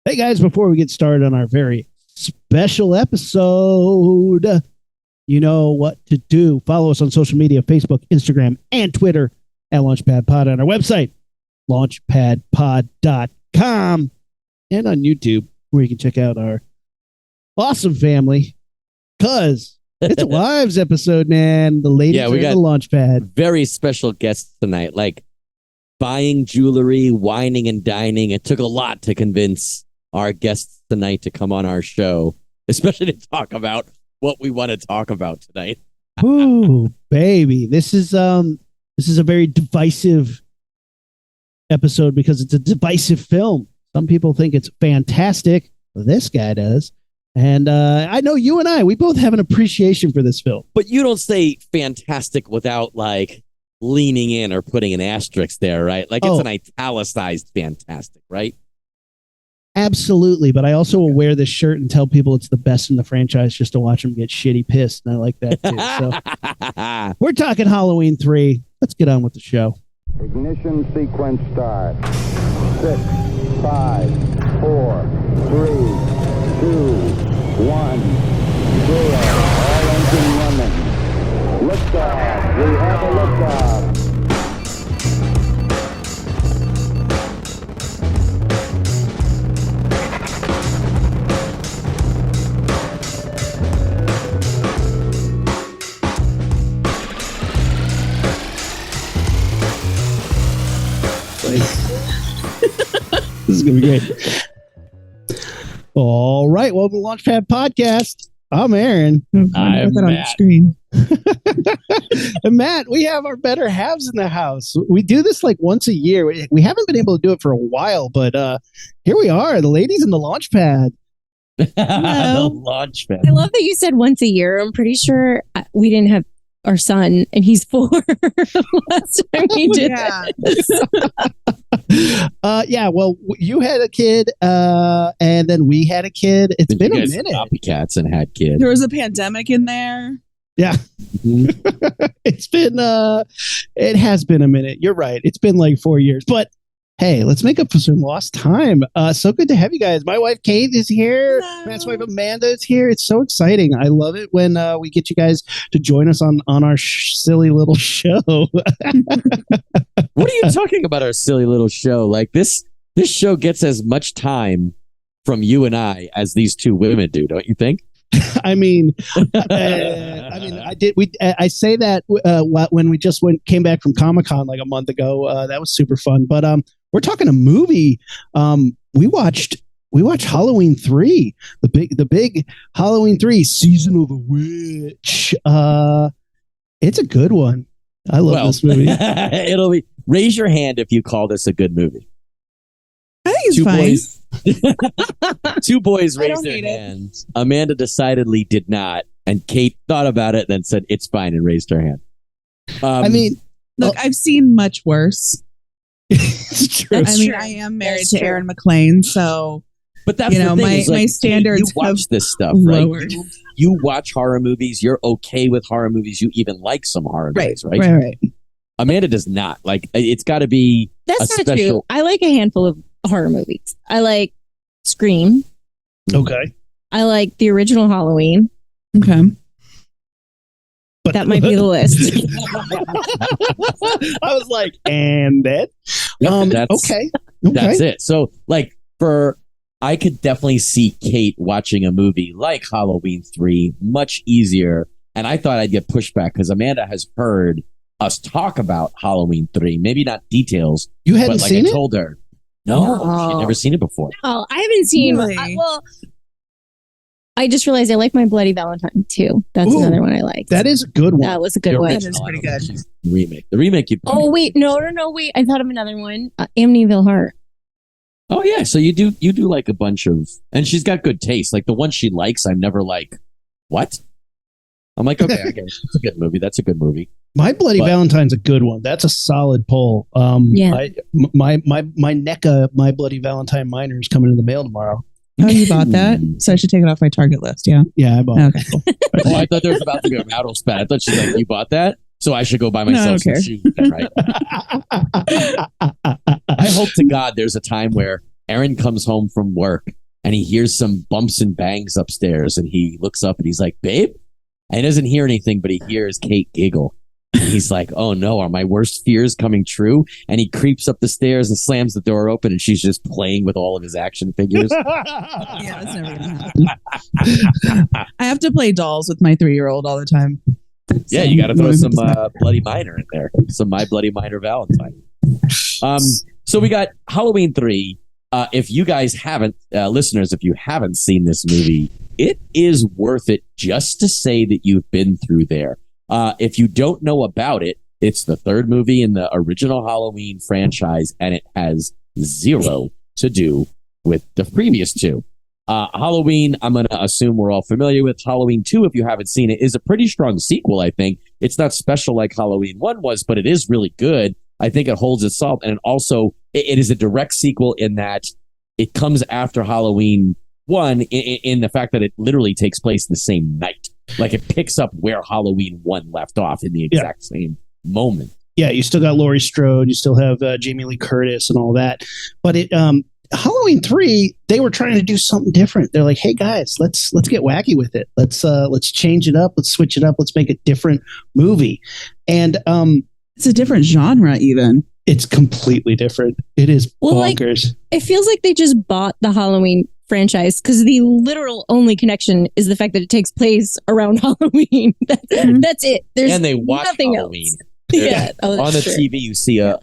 Hey guys, before we get started on our very special episode, you know what to do. Follow us on social media, Facebook, Instagram, and Twitter at Launchpad Pod, on our website, launchpadpod.com, and on YouTube, where you can check out our awesome family, because it's a wives episode, man. The ladies are in the Launchpad. Very special guests tonight, like buying jewelry, wining and dining. It took a lot to convince our guests tonight to come on our show, especially to talk about what we want to talk about tonight. Ooh, baby. This is a very divisive episode because it's a divisive film. Some people think it's fantastic. This guy does. And I know you and we both have an appreciation for this film. But you don't say fantastic without like leaning in or putting an asterisk there, right? Like it's an italicized fantastic, right? Absolutely, but I also will wear this shirt and tell people it's the best in the franchise just to watch them get shitty pissed, and I like that too. So we're talking Halloween 3. Let's get on with the show. Ignition sequence start. 6, 5, 4, 3, 2, 1, 0. All engine running. Liftoff. We have a liftoff. This is going to be great. All right. Welcome to the Launchpad Podcast. I'm Aaron. I'm Matt. On the screen. And Matt, we have our better halves in the house. We do this like once a year. We haven't been able to do it for a while, but here we are, the ladies in the Launchpad. The Launchpad. I love that you said once a year. I'm pretty sure we didn't have our son, and he's 4 last time we did yeah, well, you had a kid, and then we had a kid. It's been a minute. Copycats and had kids. There was a pandemic in there. Yeah. It's been it has been a minute. You're right. It's been like 4 years. But hey, let's make up for some lost time. So good to have you guys. My wife Kate is here. Hello. Matt's wife Amanda is here. It's so exciting. I love it when we get you guys to join us on our silly little show. What are you talking about, our silly little show? Like this show gets as much time from you and I as these two women do, don't you think? I mean, I say that when we just came back from Comic-Con like a month ago. That was super fun. But we're talking a movie. We watched Halloween 3, the big Halloween 3 Season of the Witch. It's a good one. I love this movie. It'll be, raise your hand if you call this a good movie. I think it's fine. Two boys raised their hands. Amanda decidedly did not, and Kate thought about it, then said it's fine and raised her hand. Look, I've seen much worse. It's true. I am married to Aaron McLean, so but that's the thing, my standards. You watch this stuff, lowered. right? You watch horror movies. You're okay with horror movies. You even like some horror movies, right? Right. Amanda does not. Like, it's got to be. That's not true. I like a handful of horror movies. I like Scream. Okay. I like the original Halloween. Okay. That might be the list. I was like, and that? Okay. That's it. So, like, I could definitely see Kate watching a movie like Halloween 3 much easier. And I thought I'd get pushback because Amanda has heard us talk about Halloween 3. Maybe not details. You hadn't seen it? I told her. No, she'd never seen it before. Oh, I haven't seen. Really? I just realized I like My Bloody Valentine too. That's another one I like. That is a good one. That was a good one. That is pretty good. The remake. Oh wait, no, wait. I thought of another one. Amityville Heart. Oh yeah, so you do like a bunch of, and she's got good taste. Like the one she likes, I'm never like, what? I'm like, okay, I get it. It's a good movie. That's a good movie. My Bloody Valentine's a good one. That's a solid pull. Yeah. My NECA My Bloody Valentine minor is coming in the mail tomorrow. Oh, you bought that? So I should take it off my Target list, yeah? Yeah, I bought it. Okay, cool. Oh, I thought there was about to be a battle spat. I thought she's like, you bought that? So I should go buy myself some shoes, right? I hope to God there's a time where Aaron comes home from work and he hears some bumps and bangs upstairs, and he looks up and he's like, babe? And he doesn't hear anything, but he hears Kate giggle. And he's like, oh no, are my worst fears coming true? And he creeps up the stairs and slams the door open, and she's just playing with all of his action figures. Yeah, that's never gonna happen. I have to play dolls with my 3-year-old all the time. Yeah, you got to throw some Bloody Minor in there. Some My Bloody Minor Valentine. So we got Halloween 3. If you guys haven't, listeners, if you haven't seen this movie, it is worth it just to say that you've been through there. If you don't know about it, it's the third movie in the original Halloween franchise, and it has zero to do with the previous two. Halloween, I'm going to assume we're all familiar with. Halloween 2, if you haven't seen it, is a pretty strong sequel, I think. It's not special like Halloween 1 was, but it is really good. I think it holds its salt, and it also it is a direct sequel in that it comes after Halloween 1 in the fact that it literally takes place the same night. Like, it picks up where Halloween 1 left off in the exact same moment. Yeah, you still got Laurie Strode, you still have Jamie Lee Curtis and all that. But Halloween 3, they were trying to do something different. They're like, hey guys, let's get wacky with it. Let's change it up. Let's switch it up. Let's make a different movie. And it's a different genre, even. It's completely different. It is bonkers. It feels like they just bought the Halloween franchise because the literal only connection is the fact that it takes place around Halloween. That's it. There's and they watch nothing Halloween. Else. Yeah. On the TV, you see a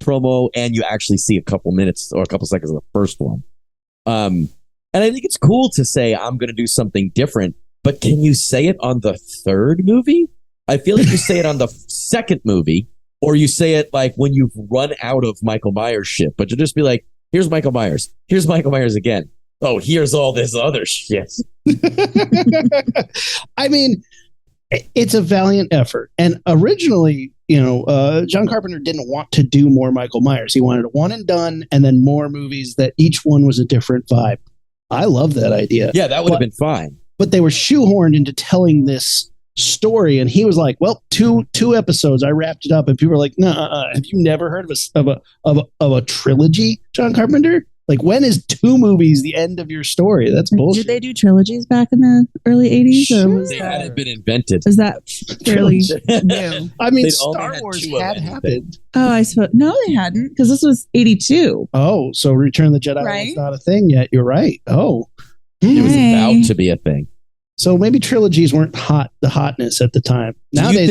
promo, and you actually see a couple minutes or a couple seconds of the first one. And I think it's cool to say, I'm going to do something different, but can you say it on the third movie? I feel like you say it on the second movie, or you say it like when you've run out of Michael Myers shit, but you just be like, here's Michael Myers. Here's Michael Myers again. Oh, here's all this other shit. I mean, it's a valiant effort. And originally, John Carpenter didn't want to do more Michael Myers. He wanted a one and done, and then more movies that each one was a different vibe. I love that idea. Yeah, that would have been fine. But they were shoehorned into telling this story, and he was like, well, two episodes, I wrapped it up. And people were like, no, have you never heard of a trilogy, John Carpenter? Like, when is 2 movies the end of your story? That's bullshit. Did they do trilogies back in the early 80s? Sure. Or was they hadn't been invented. Was that fairly new? I mean, They'd Star Wars had happened. Oh, I suppose. No, they hadn't, because this was 82. Oh, so Return of the Jedi was not a thing yet. You're right. Oh. It was about to be a thing. So maybe trilogies weren't the hotness at the time. Nowadays,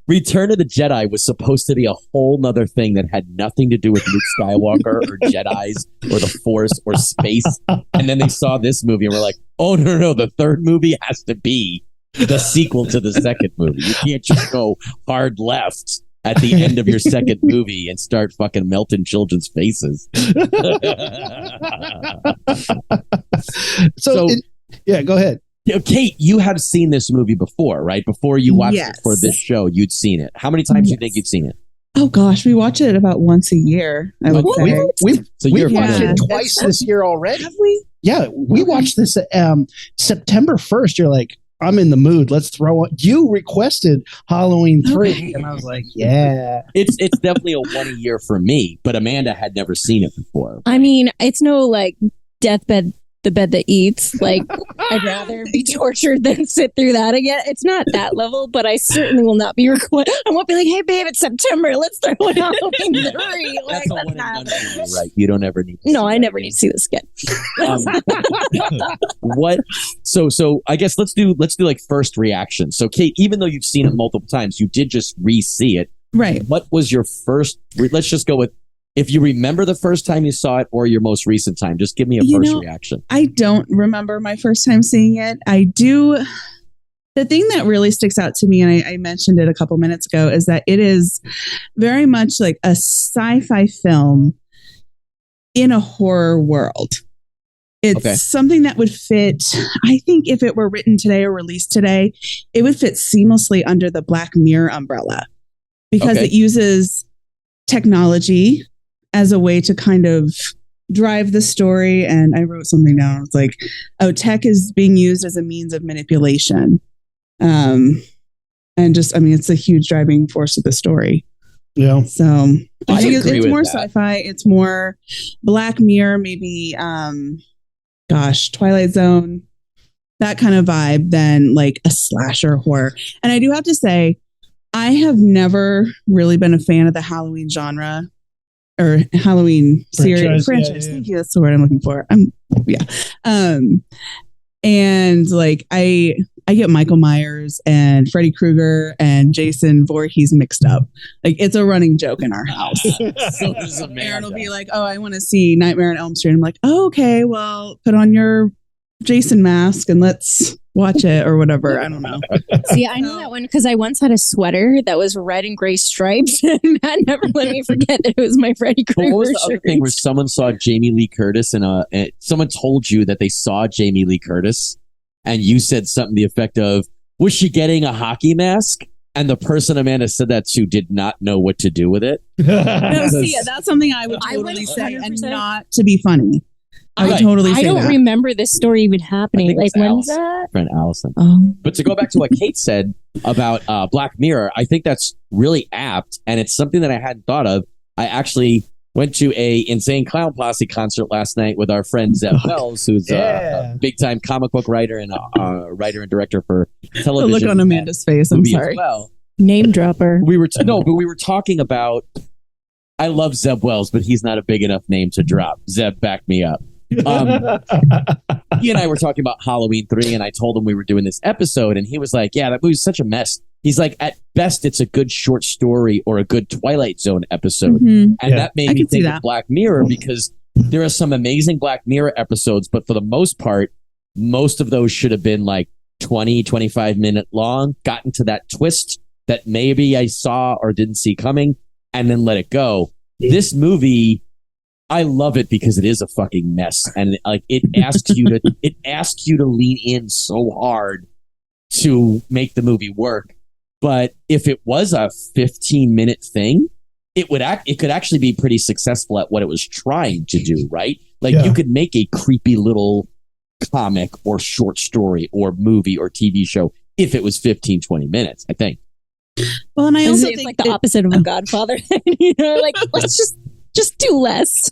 Return of the Jedi was supposed to be a whole nother thing that had nothing to do with Luke Skywalker or Jedis or the Force or space. And then they saw this movie and were like, oh, no, the third movie has to be the sequel to the second movie. You can't just go hard left at the end of your second movie and start fucking melting children's faces. Yeah, go ahead. Kate, you have seen this movie before, right? Before you watched it for this show, you'd seen it. How many times do you think you'd seen it? Oh gosh, we watch it about once a year. I would say. We've watched it twice this year already. Have we? Yeah, we watched this September 1st. You're like, I'm in the mood. Let's throw it. You requested Halloween 3, and I was like, yeah. It's definitely a one a year for me, but Amanda had never seen it before. I mean, it's no like deathbed. The bed that eats. Like, I'd rather be tortured than sit through that again. It's not that level, but I certainly will not be required. I won't be like, hey, babe, it's September. Let's throw it Halloween 3. Like, that's all one and done for you, right? You don't ever need to No, I never need to see this again. What? So I guess let's do like first reaction. So, Kate, even though you've seen it multiple times, you did just re-see it. Right. What was your first? Let's just go with. If you remember the first time you saw it or your most recent time, just give me a first reaction. I don't remember my first time seeing it. I do. The thing that really sticks out to me, and I mentioned it a couple minutes ago, is that it is very much like a sci-fi film in a horror world. It's something that would fit, I think if it were written today or released today, it would fit seamlessly under the Black Mirror umbrella because it uses technology as a way to kind of drive the story. And I wrote something down. It's like, tech is being used as a means of manipulation. And just, I mean, it's a huge driving force of the story. Yeah. So I I think agree it's with more that. sci-fi. It's more Black Mirror, maybe. Twilight Zone, that kind of vibe than like a slasher horror. And I do have to say, I have never really been a fan of the Halloween genre or Halloween series franchise. Yeah. Thank you. That's the word I'm looking for. And like I get Michael Myers and Freddy Krueger and Jason Voorhees mixed up. Like it's a running joke in our house. So does Amanda. Aaron will be like, "Oh, I want to see Nightmare on Elm Street." I'm like, "Oh, okay. Well, put on your Jason mask and let's watch it or whatever." I don't know. See, I know that one because I once had a sweater that was red and gray stripes, and Matt never let me forget that it was my Freddy But Krueger what was the other shirt. thing where someone saw Jamie Lee Curtis and someone told you that they saw Jamie Lee Curtis and you said something to the effect of, was she getting a hockey mask? And the person Amanda said that to did not know what to do with it. No, see, that's something I would I would totally say, and 100%. not to be funny. I would Right. totally say I don't that. remember this story even happening. think Like, it's when's Alice. that? Friend Allison. Oh, But to go back to what Kate said about Black Mirror, I think that's really apt, and it's something that I hadn't thought of. I actually went to a Insane Clown Posse concert last night with our friend Zeb Wells, who's Yeah. a big-time comic book writer and writer and director for The television. look on Amanda's face. I'm movie as sorry. well. name dropper. We were we were talking about. I love Zeb Wells, but he's not a big enough name to drop. Zeb, back me up. He and I were talking about Halloween 3, and I told him we were doing this episode, and he was like, yeah, that movie's such a mess. He's like, at best, it's a good short story or a good Twilight Zone episode. Mhm. And Yeah. that made I me can see think that. of Black Mirror because there are some amazing Black Mirror episodes, but for the most part, most of those should have been like 20, 25-minute long, gotten to that twist that maybe I saw or didn't see coming, and then let it go. This movie, I love it because it is a fucking mess, and like it asks you to lean in so hard to make the movie work. But if it was a 15-minute thing, it could actually be pretty successful at what it was trying to do, right? Like Yeah. you could make a creepy little comic or short story or movie or TV show if it was 15, 20 minutes, I think. Well, and I also It's think like the opposite of a Godfather. Like, let's just do less.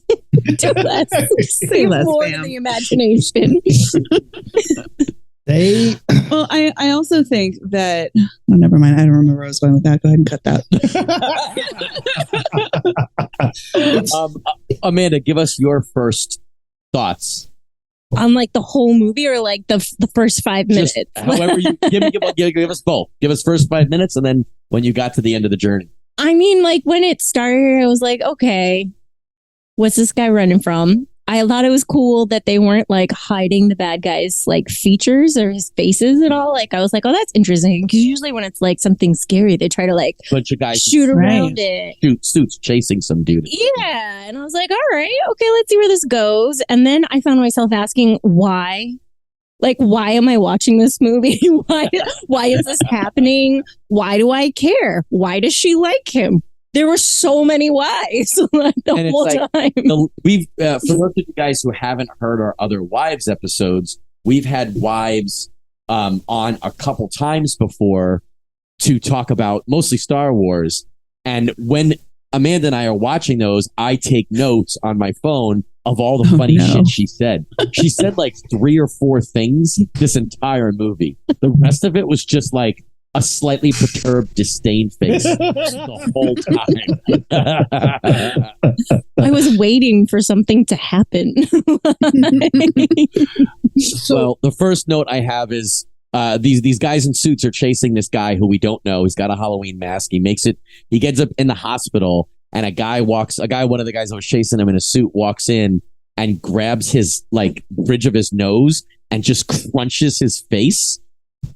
Do less. Say less, more fam. to the imagination. They Well, I also think that. Oh, never mind. I don't remember where I was going with that. Go ahead and cut that. Amanda, give us your first thoughts. On like the whole movie or like the first 5 minutes? Just however you give us both. Give us first 5 minutes, and then when you got to the end of the journey. I mean, like when it started, I was like, okay, what's this guy running from? I thought it was cool that they weren't like hiding the bad guy's like features or his faces at all. Like I was like, oh, that's interesting. Because usually when it's like something scary, they try to like Bunch of guys shoot Right. around it. shoot suits chasing some dude. Yeah. And I was like, all right, okay, let's see where this goes. And then I found myself asking why. Like, why am I watching this movie? Why is this happening? Why do I care? Why does she like him? There were so many whys the And it's whole like, time. We've for those of you guys who haven't heard our other wives episodes, we've had wives on a couple times before to talk about mostly Star Wars. And when Amanda and I are watching those, I take notes on my phone of all the funny shit she said. She said like 3 or 4 things this entire movie. The rest of it was just like a slightly perturbed disdain face the whole time. I was waiting for something to happen. Well, the first note I have is these guys in suits are chasing this guy who we don't know. He's got a Halloween mask. He gets up in the hospital, and one of the guys that was chasing him in a suit walks in and grabs his like bridge of his nose and just crunches his face.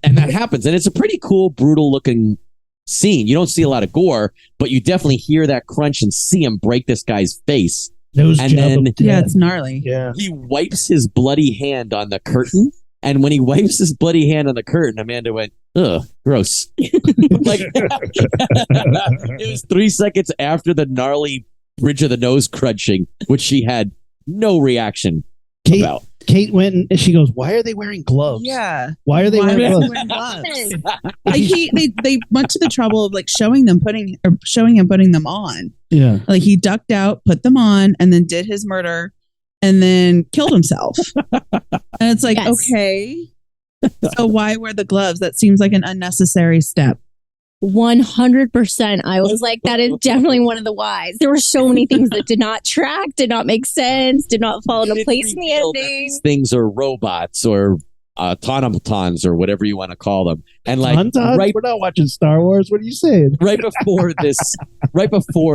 And that happens. And it's a pretty cool, brutal looking scene. You don't see a lot of gore, but you definitely hear that crunch and see him break this guy's face. nose And job then- of Yeah, death. it's gnarly. Yeah. He wipes his bloody hand on the curtain. And when he wipes his bloody hand on the curtain, Amanda went, ugh, gross. Like, it was 3 seconds after the gnarly bridge of the nose crunching, which she had no reaction Kate, about. Kate went and she goes, "Why are they wearing gloves? Yeah. Why are they Why wearing are they gloves?" wearing gloves? Like they went to the trouble of like showing him putting them on. Yeah. Like he ducked out, put them on, and then did his murder, and then killed himself. And it's like, Yes. okay, so why wear the gloves? That seems like an unnecessary step. 100%. I was like, that is definitely one of the whys. There were so many things that did not track, did not make sense, did not fall into It place in the revealed that ending. these things are robots or automatons or whatever you want to call them. And like We're not watching Star Wars. What are you saying? right before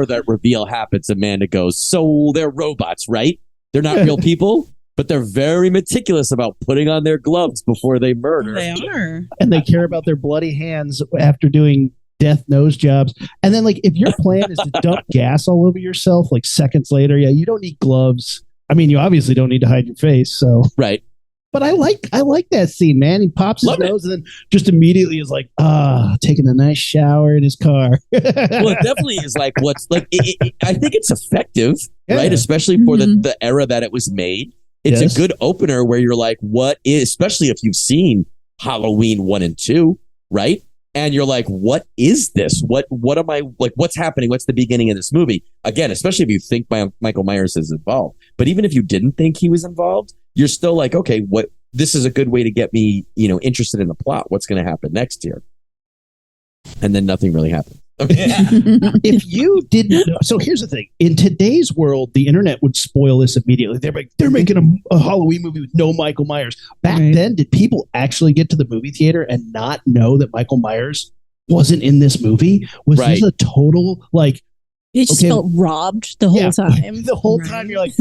that reveal happens, Amanda goes, "So they're robots, right? They're not real people, but they're very meticulous about putting on their gloves before they murder." They are. And they care about their bloody hands after doing death nose jobs. And then, like, if your plan is to dump gas all over yourself, like seconds later, yeah, you don't need gloves. I mean, you obviously don't need to hide your face. So, Right. but I like that scene, man. He pops his Love it. nose and then just immediately is like, taking a nice shower in his car. Well, it definitely is like what's like. I think it's effective, Yeah. right? Especially for Mhm. the era that it was made. It's Yes. a good opener where you're like, what is, especially if you've seen Halloween 1 and 2, right? And you're like, what is this? What am I like? What's happening? What's the beginning of this movie? Again, especially if you think Michael Myers is involved. But even if you didn't think he was involved, you're still like, okay, what? This is a good way to get me, interested in the plot. What's going to happen next year? And then nothing really happened. If you didn't know, so here's the thing: in today's world, the internet would spoil this immediately. They're making a Halloween movie with no Michael Myers. Back Right. then, did people actually get to the movie theater and not know that Michael Myers wasn't in this movie? Was Right. this a total like It just Okay. felt robbed the whole time. the whole Right. time? You're like,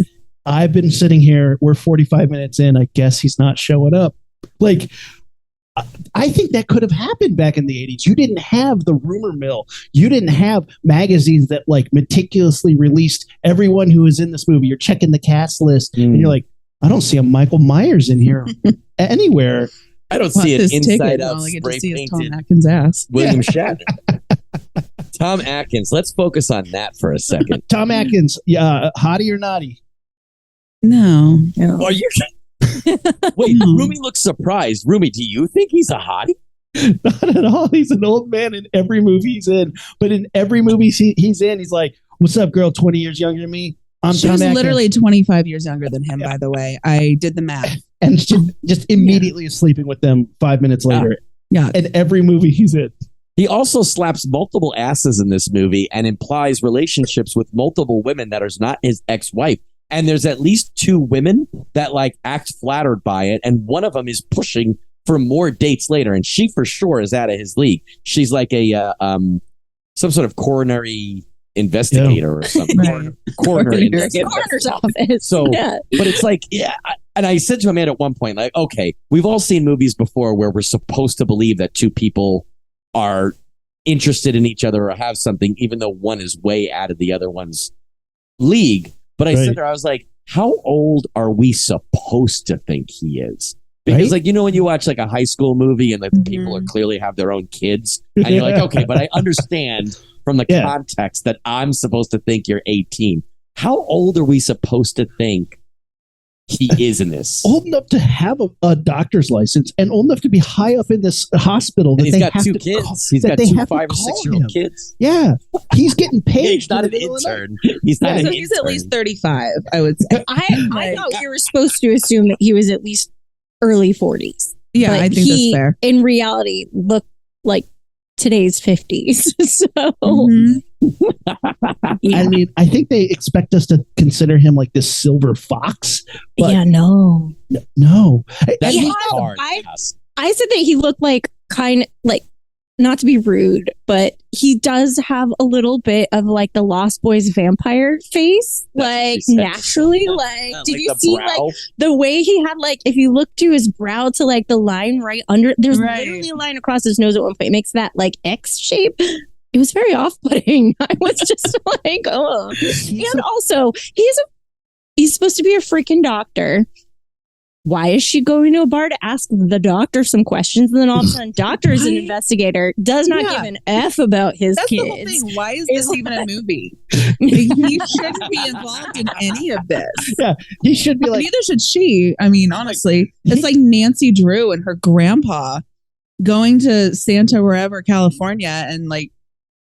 I've been sitting here. We're 45 minutes in. I guess he's not showing up. Like, I think that could have happened back in the 80s. You didn't have the rumor mill. You didn't have magazines that like meticulously released everyone who is in this movie. You're checking the cast list and you're like, I don't see a Michael Myers in here anywhere. I don't see an This ticket, inside and out all I get to spray see is Tom painted Atkins' ass. William Shatner. Tom Atkins. Let's focus on that for a second. Tom Atkins, hottie or naughty? No. Are you? Wait, Rumi looks surprised. Rumi, do you think he's a hottie? Not at all. He's an old man in every movie he's in. But in every movie he's in, he's like, "What's up, girl? 20 years younger than me. I'm She Tom was Atkins." literally 25 years younger than him, by the way. I did the math. And she just immediately is sleeping with them 5 minutes later. Yeah. In every movie he's in. He also slaps multiple asses in this movie and implies relationships with multiple women that are not his ex-wife. And there's at least 2 women that like act flattered by it, and one of them is pushing for more dates later, and she for sure is out of his league. She's like a some sort of coronary investigator or something. Right. Coroner Coroner's office. So, yeah. but it's like, and I said to Amanda at one point, like, okay, we've all seen movies before where we're supposed to believe that 2 people are interested in each other or have something, even though one is way out of the other one's league. But I said to her, I was like, how old are we supposed to think he is? Because, Right? like, when you watch like a high school movie and like the people are clearly have their own kids, and you're like, okay, but I understand from the context that I'm supposed to think you're 18. How old are we supposed to think he is in this? Old enough to have a doctor's license and old enough to be high up in this hospital. And That he's they got have 2 to kids. call- He's that got they 2 have to 5 or call 6-year-old him. kids. Yeah. He's getting paid. He's not in an the middle of the night. intern. He's not So an he's intern. at least 35, I would say. I Like- thought you were supposed to assume that he was at least early 40s. Yeah, But I think he, that's fair. in reality, looked like today's 50s. So, Mhm. yeah. I mean, I think they expect us to consider him like this silver fox. But Yeah, no. no. That's Yeah, hard. I said that he looked like not to be rude, but he does have a little bit of like the Lost Boys vampire face, That's what like she said. naturally. Like, did you the see brow? like the way he had like if you look to his brow to like the line right under? There's Right. literally a line across his nose at one point. It makes that like X shape. It was very off-putting. I was just like, oh. And also, he's supposed to be a freaking doctor. why is she going to a bar to ask the doctor some questions? And then all of a sudden, doctor is an investigator, does not give an F about his That's kids. the whole thing. Why is this even a movie? He shouldn't be involved in any of this. Yeah, he should be like. Neither should she. I mean, honestly, it's like Nancy Drew and her grandpa going to Santa wherever, California, and like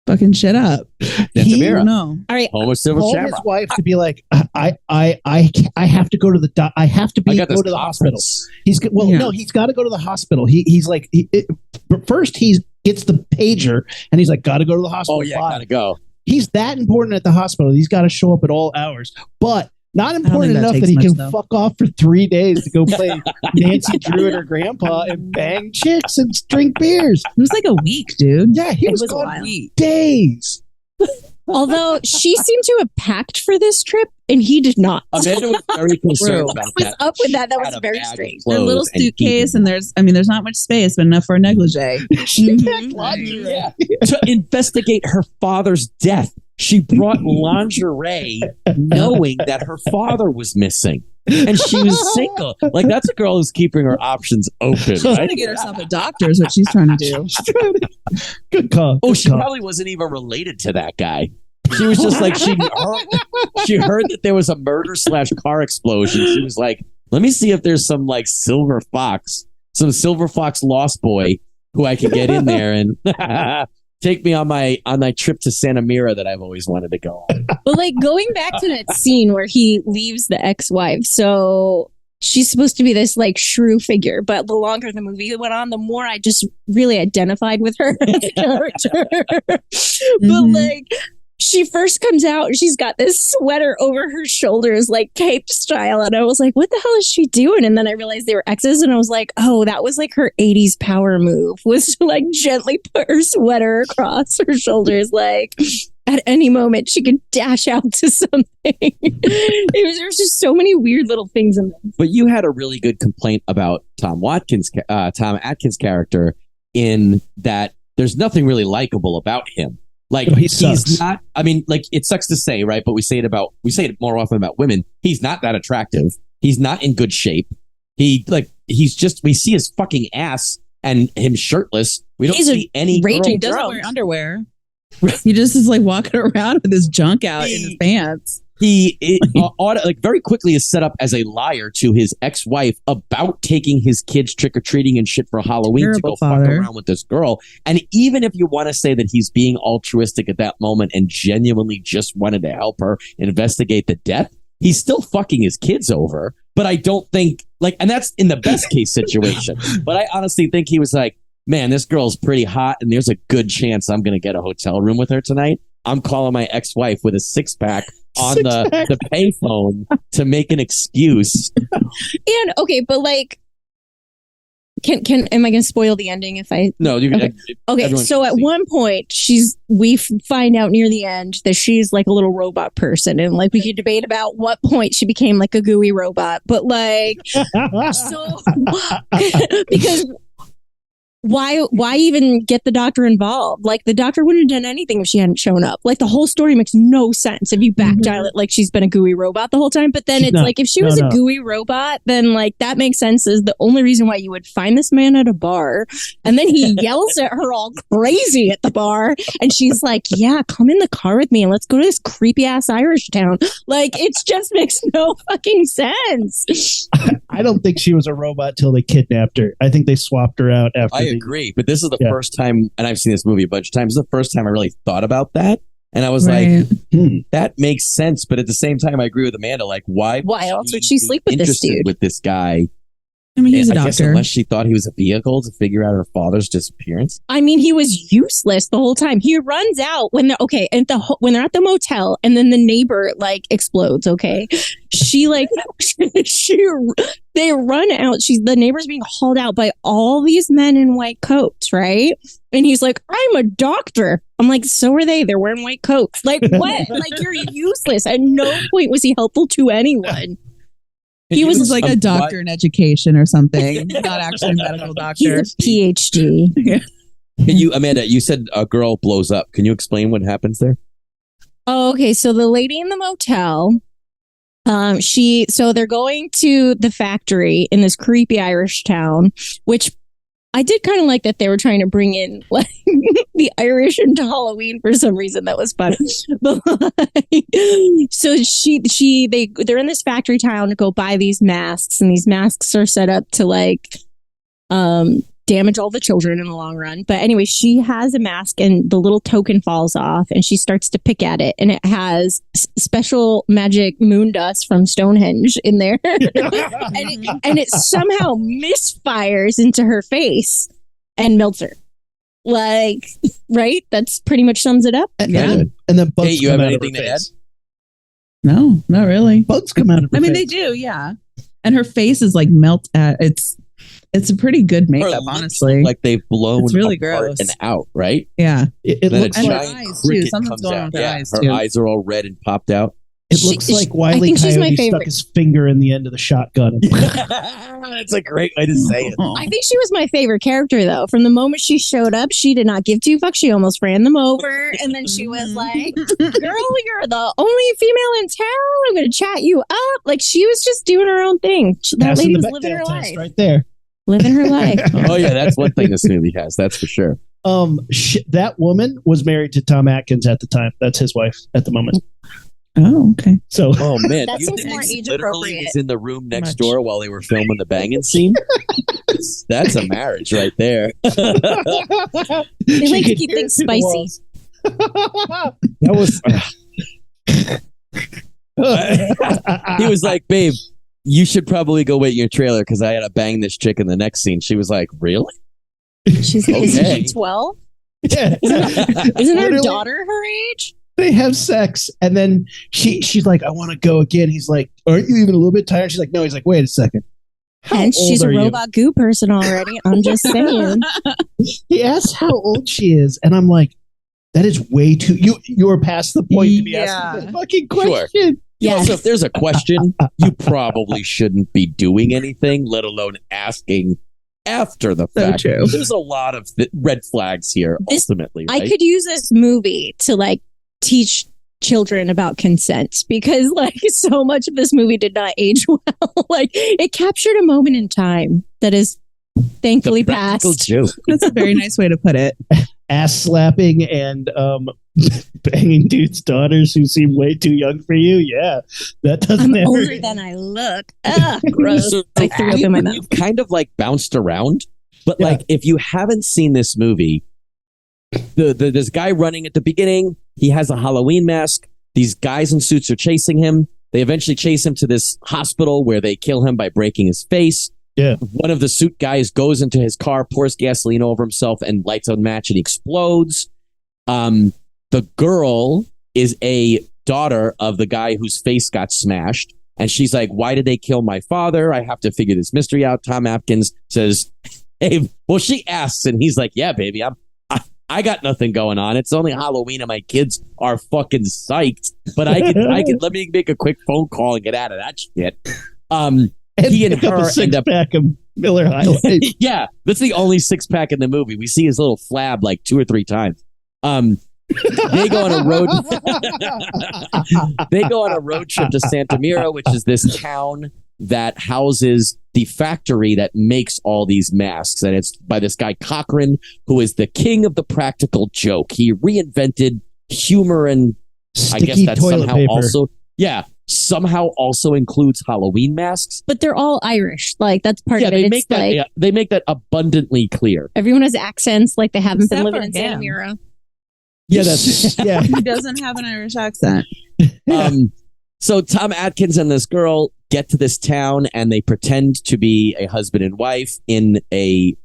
fucking shit up. No. All right. Homo Civil Told his Shamrock. wife to be like, I have to go to the I have to I be got go this to the hospital. conference. No, he's got to go to the hospital. He's like, but first he gets the pager and he's like, got to go to the hospital. Oh yeah, Bye. gotta go. He's that important at the hospital. He's got to show up at all hours, but not important think that enough that takes he much, can though. fuck off for 3 days to go play Nancy Drew and her grandpa and bang chicks and drink beers. It was like a week, dude. Yeah, he It was was gone wild. days. Although she seemed to have packed for this trip and he did not. Amanda was very concerned about What's that. up with that? That She was had a very bag of strange. clothes A little and he suitcase, didn't. and there's not much space, but enough for a negligee. She Mhm. packed lingerie. Yeah. To investigate her father's death, she brought lingerie knowing that her father was missing. And she was single. Like, that's a girl who's keeping her options open, She's trying right? to get herself a doctor is what she's trying to do. Good call. Oh, Good she call. probably wasn't even related to that guy. She was just like, she heard that there was a murder / car explosion. She was like, let me see if there's some like silver fox lost boy who I can get in there and take me on my trip to Santa Mira that I've always wanted to go on. But like going back to that scene where he leaves the ex-wife, so she's supposed to be this like shrew figure, but the longer the movie went on, the more I just really identified with her as a character. But like she first comes out and she's got this sweater over her shoulders, like cape style. And I was like, what the hell is she doing? And then I realized they were exes. And I was like, oh, that was like her 80s power move, was to like gently put her sweater across her shoulders. Like at any moment she could dash out to something. There was just so many weird little things in there. But you had a really good complaint about Tom Atkins' character in that there's nothing really likable about him. Like, No, he he's sucks. not, I mean, like, it sucks to say, right? But we say it more often about women. He's not that attractive. He's not in good shape. We see his fucking ass and him shirtless. We don't He's a see any raging girl. He doesn't drunk. wear underwear. He just is like walking around with his junk out in his pants. He very quickly is set up as a liar to his ex-wife about taking his kids trick-or-treating and shit for Halloween to go Terrible father. fuck around with this girl. And even if you want to say that he's being altruistic at that moment and genuinely just wanted to help her investigate the death, he's still fucking his kids over. But I don't think, like, and that's in the best case situation. But I honestly think he was like, man, this girl's pretty hot and there's a good chance I'm going to get a hotel room with her tonight. I'm calling my ex-wife with a six-pack on the payphone to make an excuse. And okay, but like, am I going to spoil the ending if I? No, you Okay. Okay, everyone so can at see. one point, we find out near the end that she's like a little robot person, and like we could debate about what point she became like a gooey robot, but like, so because. Why even get the doctor involved? Like the doctor wouldn't have done anything if she hadn't shown up. Like the whole story makes no sense if you back dial it like she's been a gooey robot the whole time. But then it's like if she was a gooey robot, then like that makes sense is the only reason why you would find this man at a bar. And then he yells at her all crazy at the bar. And she's like, yeah, come in the car with me and let's go to this creepy ass Irish town. Like it just makes no fucking sense. I don't think she was a robot till they kidnapped her. I think they swapped her out after. I agree, but this is the first time, and I've seen this movie a bunch of times. This is the first time I really thought about that, and I was like, "That makes sense." But at the same time, I agree with Amanda. Like, why else would she sleep with this interested dude? With this guy? I mean, he's a I guess doctor. unless she thought he was a vehicle to figure out her father's disappearance. I mean, he was useless the whole time. He runs out when they're when they're at the motel, and then the neighbor like explodes. Okay, she like they run out. The neighbor's being hauled out by all these men in white coats, right? And he's like, "I'm a doctor." I'm like, "So are they? They're wearing white coats. Like what? Like you're useless." At no point was he helpful to anyone. He was like a doctor in education or something, not actually a medical doctor. He's a PhD. Can you, Amanda? You said a girl blows up. Can you explain what happens there? Oh, okay. So the lady in the motel, So they're going to the factory in this creepy Irish town, which I did kind of like that they were trying to bring in like the Irish into Halloween for some reason. That was fun. But so they're in this factory town to go buy these masks, and these masks are set up to like damage all the children in the long run. But anyway, she has a mask and the little token falls off and she starts to pick at it, and it has special magic moon dust from Stonehenge in there. and it somehow misfires into her face and melts her. Like, right? That's pretty much sums it up. Yeah. And then bugs Hey, you come have out of her anything to add? face. No, not really. Bugs come out of her I mean, face. they do, yeah. And her face is like it's a pretty good Her makeup, lips honestly. look like they've blown It's really apart gross. and out, right? Yeah. It Then looks a and her like giant eyes, too. cricket Something's comes going on out. with her Yeah, eyes, her too. eyes are all red and popped out. it looks like Wile I E. think she's my Coyote favorite. stuck his finger in the end of the shotgun. That's a great way to say it. I think she was my favorite character, though. From the moment she showed up, she did not give two fucks. She almost ran them over. And then she was like, girl, you're the only female in town. I'm going to chat you up. Like, she was just doing her own thing. That Passing lady the was living Bechdel her test life. right there. Living her life. Oh yeah, that's one thing this movie has. That's for sure. That woman was married to Tom Atkins at the time. That's his wife at the moment. Oh, okay. So Oh man, That you seems think more he age literally appropriate. was in the room next Much. door while they were filming the banging scene? That's a marriage right there. They She like to could keep hear things it through the spicy. walls. That was. He was like, "Babe, you should probably go wait in your trailer because I had to bang this chick in the next scene." She was like, "Really?" Isn't Okay. she 12? Yeah. Isn't her Literally, daughter her age? They have sex, and then she's like, "I want to go again." He's like, "Aren't you even a little bit tired?" She's like, "No." He's like, "Wait a second. How And she's old a are you?" robot goo person already. I'm just saying. He asks how old she is, and I'm like, "That is way too. You are past the point to be asking that fucking Sure. question." Yes. Also, if there's a question, you probably shouldn't be doing anything, let alone asking after the So fact. true. There's a lot of red flags here, This- ultimately. I Right? could use this movie to like teach children about consent because like so much of this movie did not age well. Like it captured a moment in time that is thankfully the practical past. joke. That's a very nice way to put it. Ass slapping and banging dudes' daughters who seem way too young for you. Yeah, that doesn't. I'm ever older than I look. Ugh, gross. So, I threw up in my mouth. We've kind of like bounced around, but Yeah. like if you haven't seen this movie, this guy running at the beginning, he has a Halloween mask. These guys in suits are chasing him. They eventually chase him to this hospital where they kill him by breaking his face. Yeah. One of the suit guys goes into his car, pours gasoline over himself, and lights a match, and he explodes. The girl is a daughter of the guy whose face got smashed. And she's like, "Why did they kill my father? I have to figure this mystery out." Tom Atkins says, "Hey," well, she asks, and he's like, "Yeah, baby, I got nothing going on. It's only Halloween, and my kids are fucking psyched. But I could let me make a quick phone call and get out of that shit." And He and pick up her a end six up- pack of Miller High Life. Yeah, that's the only 6-pack in the movie. We see his little flab like 2 or 3 times. They go on a road. They go on a road trip to Santa Mira, which is this town that houses the factory that makes all these masks, and it's by this guy Cochran, who is the king of the practical joke. He reinvented humor, and I guess Sticky that toilet somehow paper. somehow also includes Halloween masks. But they're all Irish. Like that's part Yeah, of it. they It's make that. like Yeah, they make that abundantly clear. everyone has accents like they haven't been Except living for in Santa him. Mira. Yeah, that's yeah. He doesn't have an Irish accent. So Tom Atkins and this girl get to this town and they pretend to be a husband and wife in a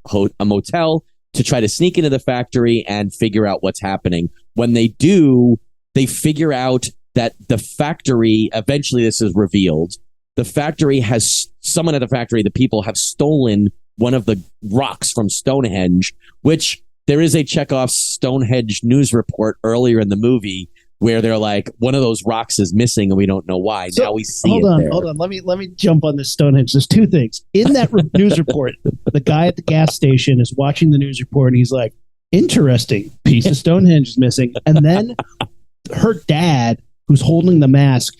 motel to try to sneak into the factory and figure out what's happening. When they do, they figure out that the factory, eventually this is revealed, the factory has, someone at the factory, the people have stolen one of the rocks from Stonehenge, which there is a Chekhov's Stonehenge news report earlier in the movie where they're like, one of those rocks is missing and we don't know why. So, now we see hold it on, there. hold on. Let me jump on this Stonehenge. There's 2 things in that news report. The guy at the gas station is watching the news report, and he's like, "Interesting, piece of Stonehenge is missing." And then her dad, who's holding the mask,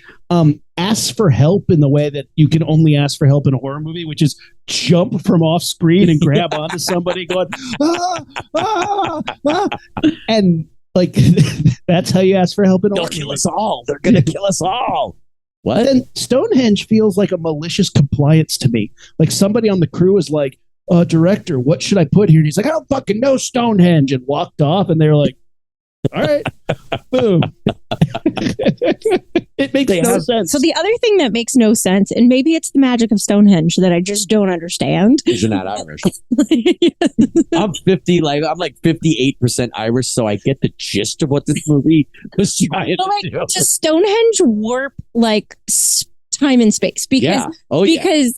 asks for help in the way that you can only ask for help in a horror movie, which is jump from off screen and grab onto somebody going, ah, ah, ah. And like, that's how you ask for help in a They'll horror kill movie. us all. They're going to kill us all. What? Then Stonehenge feels like a malicious compliance to me. Like somebody on the crew is like, director, what should I put here? And he's like, I don't fucking know Stonehenge, and walked off. And they were like, all right, boom. It makes no sense. So the other thing that makes no sense, and maybe it's the magic of Stonehenge that I just don't understand. Because you're not Irish. I'm 58% Irish, so I get the gist of what this movie was trying to do. Does Stonehenge warp like time and space? Because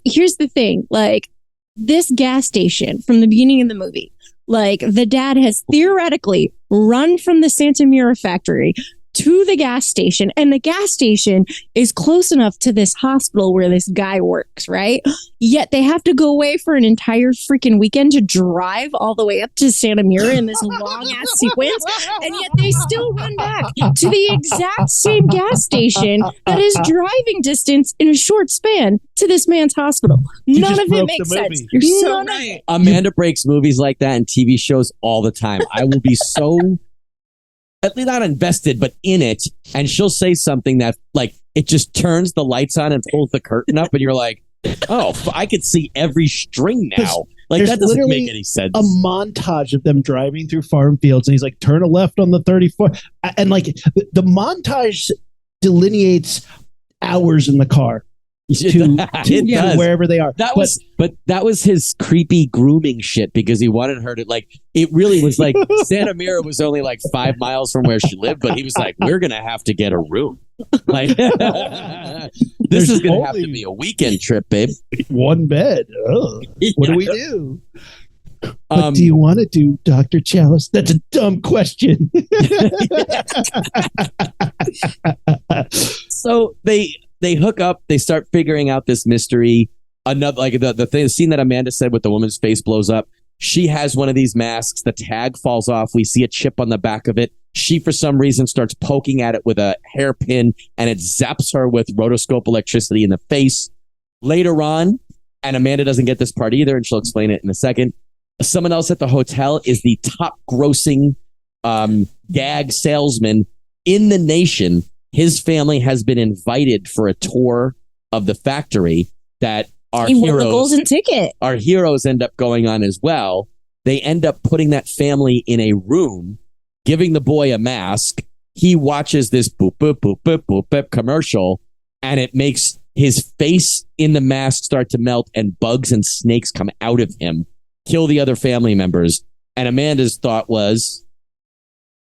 here's the thing, like this gas station from the beginning of the movie, like the dad has theoretically run from the Santa Mira factory to the gas station, and the gas station is close enough to this hospital where this guy works, right? Yet they have to go away for an entire freaking weekend to drive all the way up to Santa Mira in this long ass sequence, and yet they still run back to the exact same gas station that is driving distance in a short span to this man's hospital. None of it makes sense. You're so right. Amanda breaks movies like that in TV shows all the time. I will be so, at least not invested, but in it, and she'll say something that like it just turns the lights on and pulls the curtain up, and you're like, oh, I could see every string now. Like that doesn't make any sense. A montage of them driving through farm fields, and he's like, turn a left on the 34, and like the montage delineates hours in the car to wherever they are. That was his creepy grooming shit, because he wanted her to, like, it really was like Santa Mira was only like 5 miles from where she lived, but he was like, we're gonna have to get a room. Like this is gonna have to be a weekend trip, babe. One bed. Ugh. What do we do? What do you want to do, Dr. Chalice? That's a dumb question. So they hook up, they start figuring out this mystery. Another, like the scene that Amanda said with the woman's face blows up. She has one of these masks. The tag falls off. We see a chip on the back of it. She, for some reason, starts poking at it with a hairpin, and it zaps her with rotoscope electricity in the face. Later on, and Amanda doesn't get this part either, and she'll explain it in a second. Someone else at the hotel is the top grossing gag salesman in the nation. His family has been invited for a tour of the factory that our heroes, the golden ticket. Our heroes end up going on as well. They end up putting that family in a room, giving the boy a mask. He watches this boop, boop, boop, boop, boop, boop commercial, and it makes his face in the mask start to melt, and bugs and snakes come out of him, kill the other family members. And Amanda's thought was,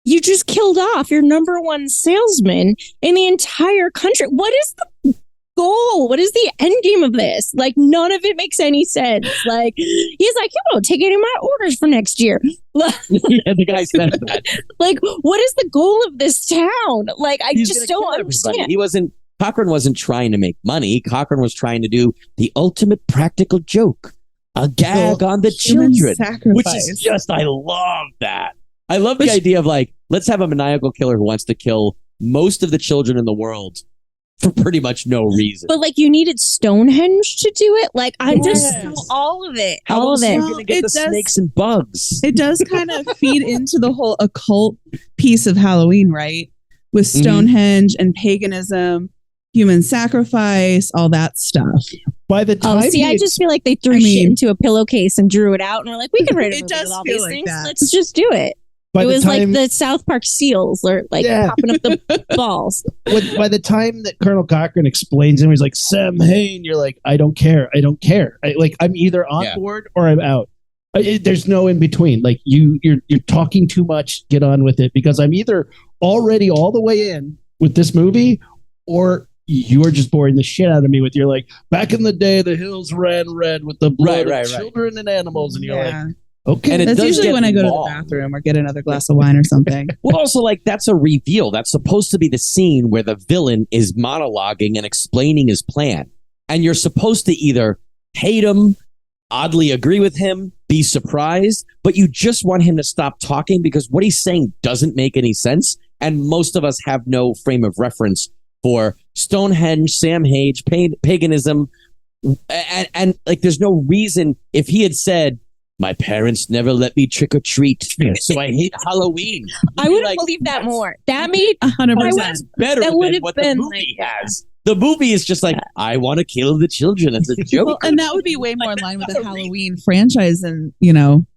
you just killed off your number one salesman in the entire country. What is the goal? What is the end game of this? Like, none of it makes any sense. Like, he's like, you won't take any of my orders for next year. yeah, the guy said that. Like, what is the goal of this town? Like, I just don't understand. Cochran wasn't trying to make money. Cochran was trying to do the ultimate practical joke, a gag on the children, which is just, I love that. I love the idea of, like, let's have a maniacal killer who wants to kill most of the children in the world for pretty much no reason. But, like, you needed Stonehenge to do it? Like, I just all of it. All of it. You're going to get the snakes and bugs. It does kind of feed into the whole occult piece of Halloween, right? With Stonehenge and paganism, human sacrifice, all that stuff. By the time I just feel like they threw shit into a pillowcase and drew it out, and we're like, we can write a movie with all these things. Let's just do it. It was like the South Park SEALs, or like popping up the balls. By the time that Colonel Cochran explains him, he's like, Sam Hain, you're like, I don't care. I'm either on board or I'm out. There's no in between. Like, you're talking too much. Get on with it, because I'm either already all the way in with this movie, or you're just boring the shit out of me with your, like, back in the day the hills ran red with the blood of children and animals, and you're like, okay. And that's usually when I go to the bathroom or get another glass of wine or something. Well, also, like, that's a reveal. That's supposed to be the scene where the villain is monologuing and explaining his plan. And you're supposed to either hate him, oddly agree with him, be surprised, but you just want him to stop talking, because what he's saying doesn't make any sense. And most of us have no frame of reference for Stonehenge, Samhage, paganism, and like there's no reason if he had said, my parents never let me trick or treat, so I hate Halloween. I would have believed that more. That made 100%. That's better That than would have what been the movie has. The movie is just like, I want to kill the children as a joke. Well, and that would be way more in line with the Halloween franchise and,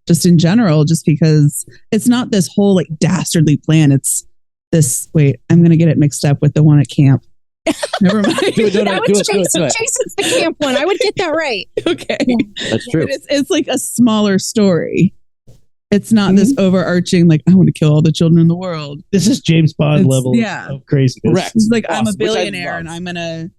just in general, just because it's not this whole like dastardly plan. It's this, wait, I'm going to get it mixed up with the one at camp. Never mind. That was Jason. Jason's the camp one. I would get that right. Okay. That's true. It's like a smaller story. It's not this overarching, like, I want to kill all the children in the world. This is James Bond level of craziness. Correct. It's like, I'm a billionaire and I'm going to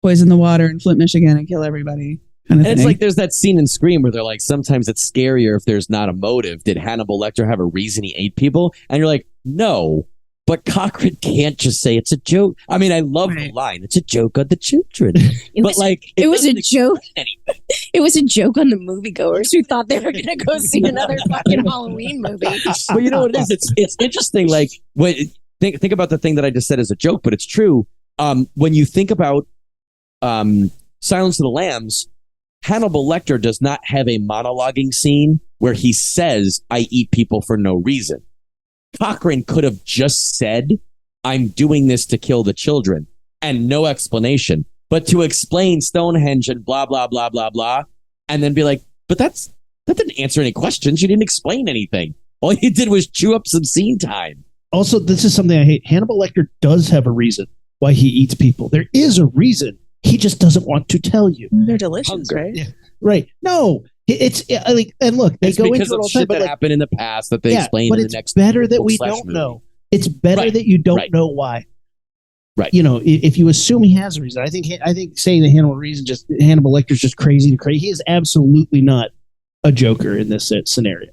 poison the water in Flint, Michigan and kill everybody. Kind of And it's thing. like there's that scene in Scream where they're like, sometimes it's scarier if there's not a motive. Did Hannibal Lecter have a reason he ate people? And you're like, no. But Cochran can't just say it's a joke. I mean, I love the line. It's a joke on the children. It was a joke. It was a joke on the moviegoers who thought they were going to go see another fucking Halloween movie. Well, you know what it is? It's interesting. Like, think about the thing that I just said as a joke, but it's true. When you think about Silence of the Lambs, Hannibal Lecter does not have a monologuing scene where he says, I eat people for no reason. Cochran could have just said, I'm doing this to kill the children, and no explanation. But to explain Stonehenge and blah, blah, blah, blah, blah, and then be like, but that didn't answer any questions. You didn't explain anything. All you did was chew up some scene time. Also, this is something I hate. Hannibal Lecter does have a reason why he eats people. There is a reason. He just doesn't want to tell you. They're delicious, right? Yeah. Right. No, it's like, and look, they go into it all the time, but that happened in the past that they explain but in the it's next. better that we don't know. It's better that you don't know why. Right. If you assume he has a reason, I think saying that Hannibal Lecter's just crazy to crazy. He is absolutely not a joker in this scenario.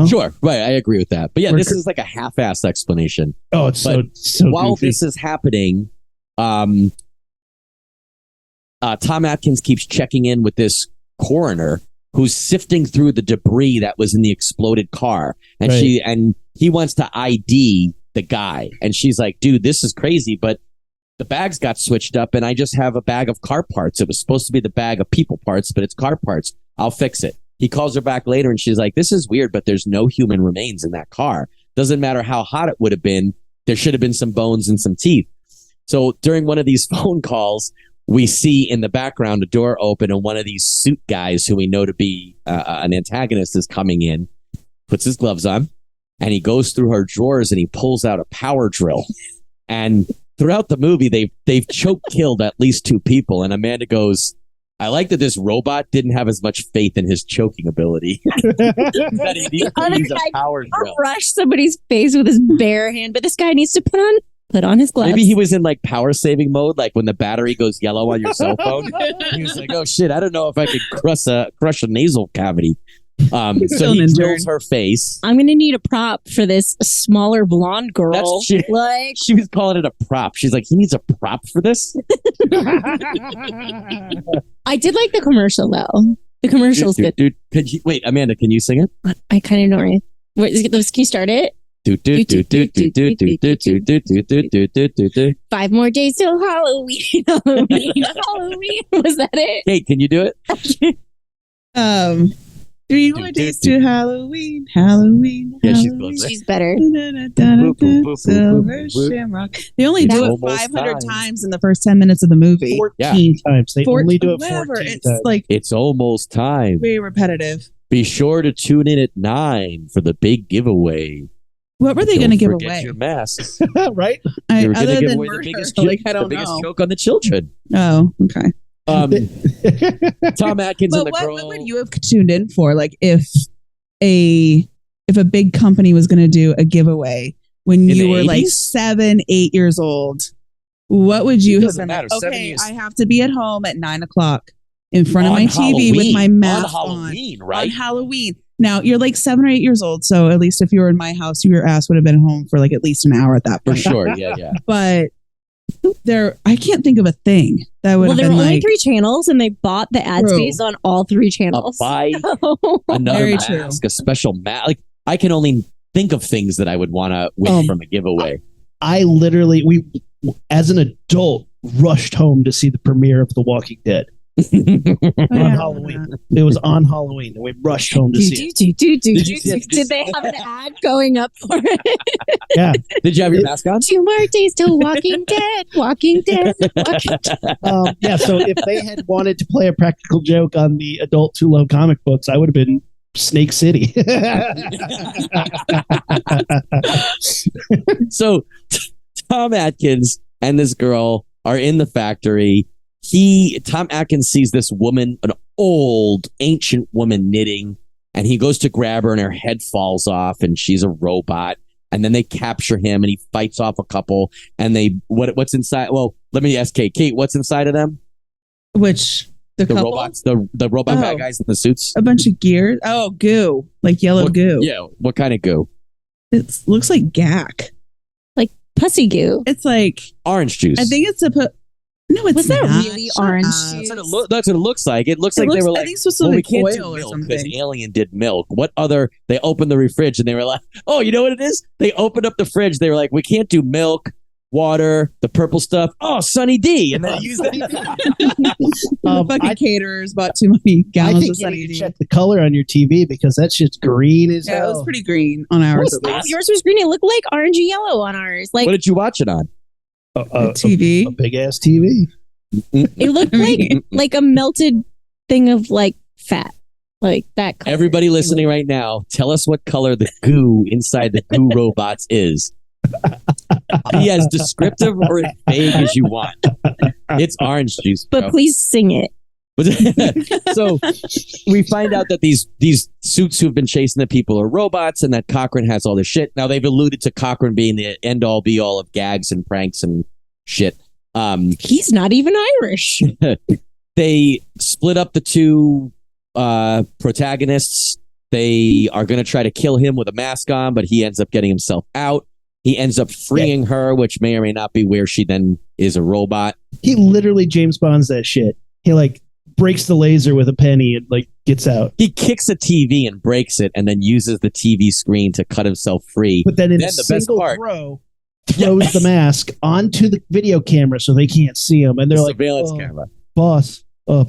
Sure. Right. I agree with that. But yeah, this is like a half-assed explanation. Oh, it's so while goofy. this is happening, Tom Atkins keeps checking in with this coroner who's sifting through the debris that was in the exploded car, and he wants to ID the guy, and she's like, dude, this is crazy, but the bags got switched up and I just have a bag of car parts. It was supposed to be the bag of people parts, but it's car parts. I'll fix it. He calls her back later and she's like, this is weird, but there's no human remains in that car. Doesn't matter how hot it would have been. There should have been some bones and some teeth. So during one of these phone calls, we see in the background a door open and one of these suit guys who we know to be an antagonist is coming in, puts his gloves on, and he goes through her drawers and he pulls out a power drill. And throughout the movie, they've choke killed at least 2 people. And Amanda goes, I like that this robot didn't have as much faith in his choking ability. That he needs to use a power drill. Crush somebody's face with his bare hand, but this guy needs to put on his gloves. Maybe he was in like power saving mode, like when the battery goes yellow on your cell phone. He was like, "Oh shit, I don't know if I could crush a nasal cavity." So he drills her face. I'm gonna need a prop for this smaller blonde girl. She was calling it a prop. She's like, he needs a prop for this. I did like the commercial though. The commercial's good. Dude, wait, Amanda, can you sing it? I kind of don't. Can you start it? 5 more days till Halloween. Halloween. Was that it? Kate, can you do it? 3 more days to Halloween. Halloween. Yeah, She's better. Silver Shamrock. They only do it 500 time. times in the first 10 minutes of the movie. 14 times. They only do it 14 It's times. like It's almost time. way repetitive. Be sure to tune in at 9 for the big giveaway. What were they going to give away? Your masks. Right? They were going to Other give than away murder, the biggest I don't biggest know. joke on the children. Oh, okay. Tom Atkins But and the what girl. would you have tuned in for? Like if a big company was going to do a giveaway when In you the were like 80s? 7, 8 years old, what would you have doesn't been matter. like? 7 Okay, years. I have to be at home at 9:00 in front of On my TV with my Halloween. mask On Halloween, on. right? On Halloween. Now you're like 7 or 8 years old, so at least if you were in my house, your ass would have been home for like at least an hour at that For point. sure. Yeah. But I can't think of a thing that would Well, have there been were only like 3 channels, and they bought the ad True. space on all 3 channels. Buy another Very mask, a special mask. Like I can only think of things that I would want to win from a giveaway. I literally as an adult, rushed home to see the premiere of The Walking Dead on Halloween. It was on Halloween, and we rushed home to see it. Did they have an ad going up for it? Yeah. Did you have your mask on? 2 more days till Walking Dead. Walking Dead. Walking Dead. Yeah, so if they had wanted to play a practical joke on the adults who love comic books, I would have been Snake City. So Tom Atkins and this girl are in the factory. Tom Atkins sees this woman, an old, ancient woman knitting, and he goes to grab her and her head falls off and she's a robot. And then they capture him and he fights off a couple and what's inside? Well, let me ask Kate. Kate, what's inside of them? Which the couple? Robots, the robot bad guys in the suits? A bunch of gear. Oh, goo. Like yellow goo. Yeah. What kind of goo? It looks like gack. Like pussy goo. It's like orange juice. I think it's no, it's Was that not. really Shut orange up. juice? That's what it looks like. It looks like they were like, I think it's supposed to well, be we can't oil do or milk because something. Alien did milk. What other? They opened the fridge and they were like, oh, you know what it is? They opened up the fridge. They were like, we can't do milk, water, the purple stuff. Oh, Sunny D. And then use that. The fucking caterers bought too many I gallons think of you Sunny need to D. check the color on your TV because that shit's green as Yeah, hell. it was pretty green on ours at least. Yours was green. It looked like orangey yellow on ours. Like What did you watch it on? a TV. A big ass TV. it looked I mean- like a melted thing of like fat. Like that color. Everybody listening right now, tell us what color the goo inside the goo robots is. Be as descriptive or as vague as you want. It's orange juice, bro. But please sing it. So we find out that these suits who've been chasing the people are robots and that Cochran has all this shit. Now they've alluded to Cochran being the end all be all of gags and pranks and shit. He's not even Irish. They split up the two protagonists. They are going to try to kill him with a mask on, but he ends up getting himself out. He ends up freeing her, which may or may not be where she then is a robot. He literally James Bonds that shit. He like breaks the laser with a penny and like gets out. He kicks a TV and breaks it and then uses the TV screen to cut himself free. But then in a Then the best single part- throw, throws the mask onto the video camera so they can't see him. And they're like, surveillance "Oh, camera. boss. And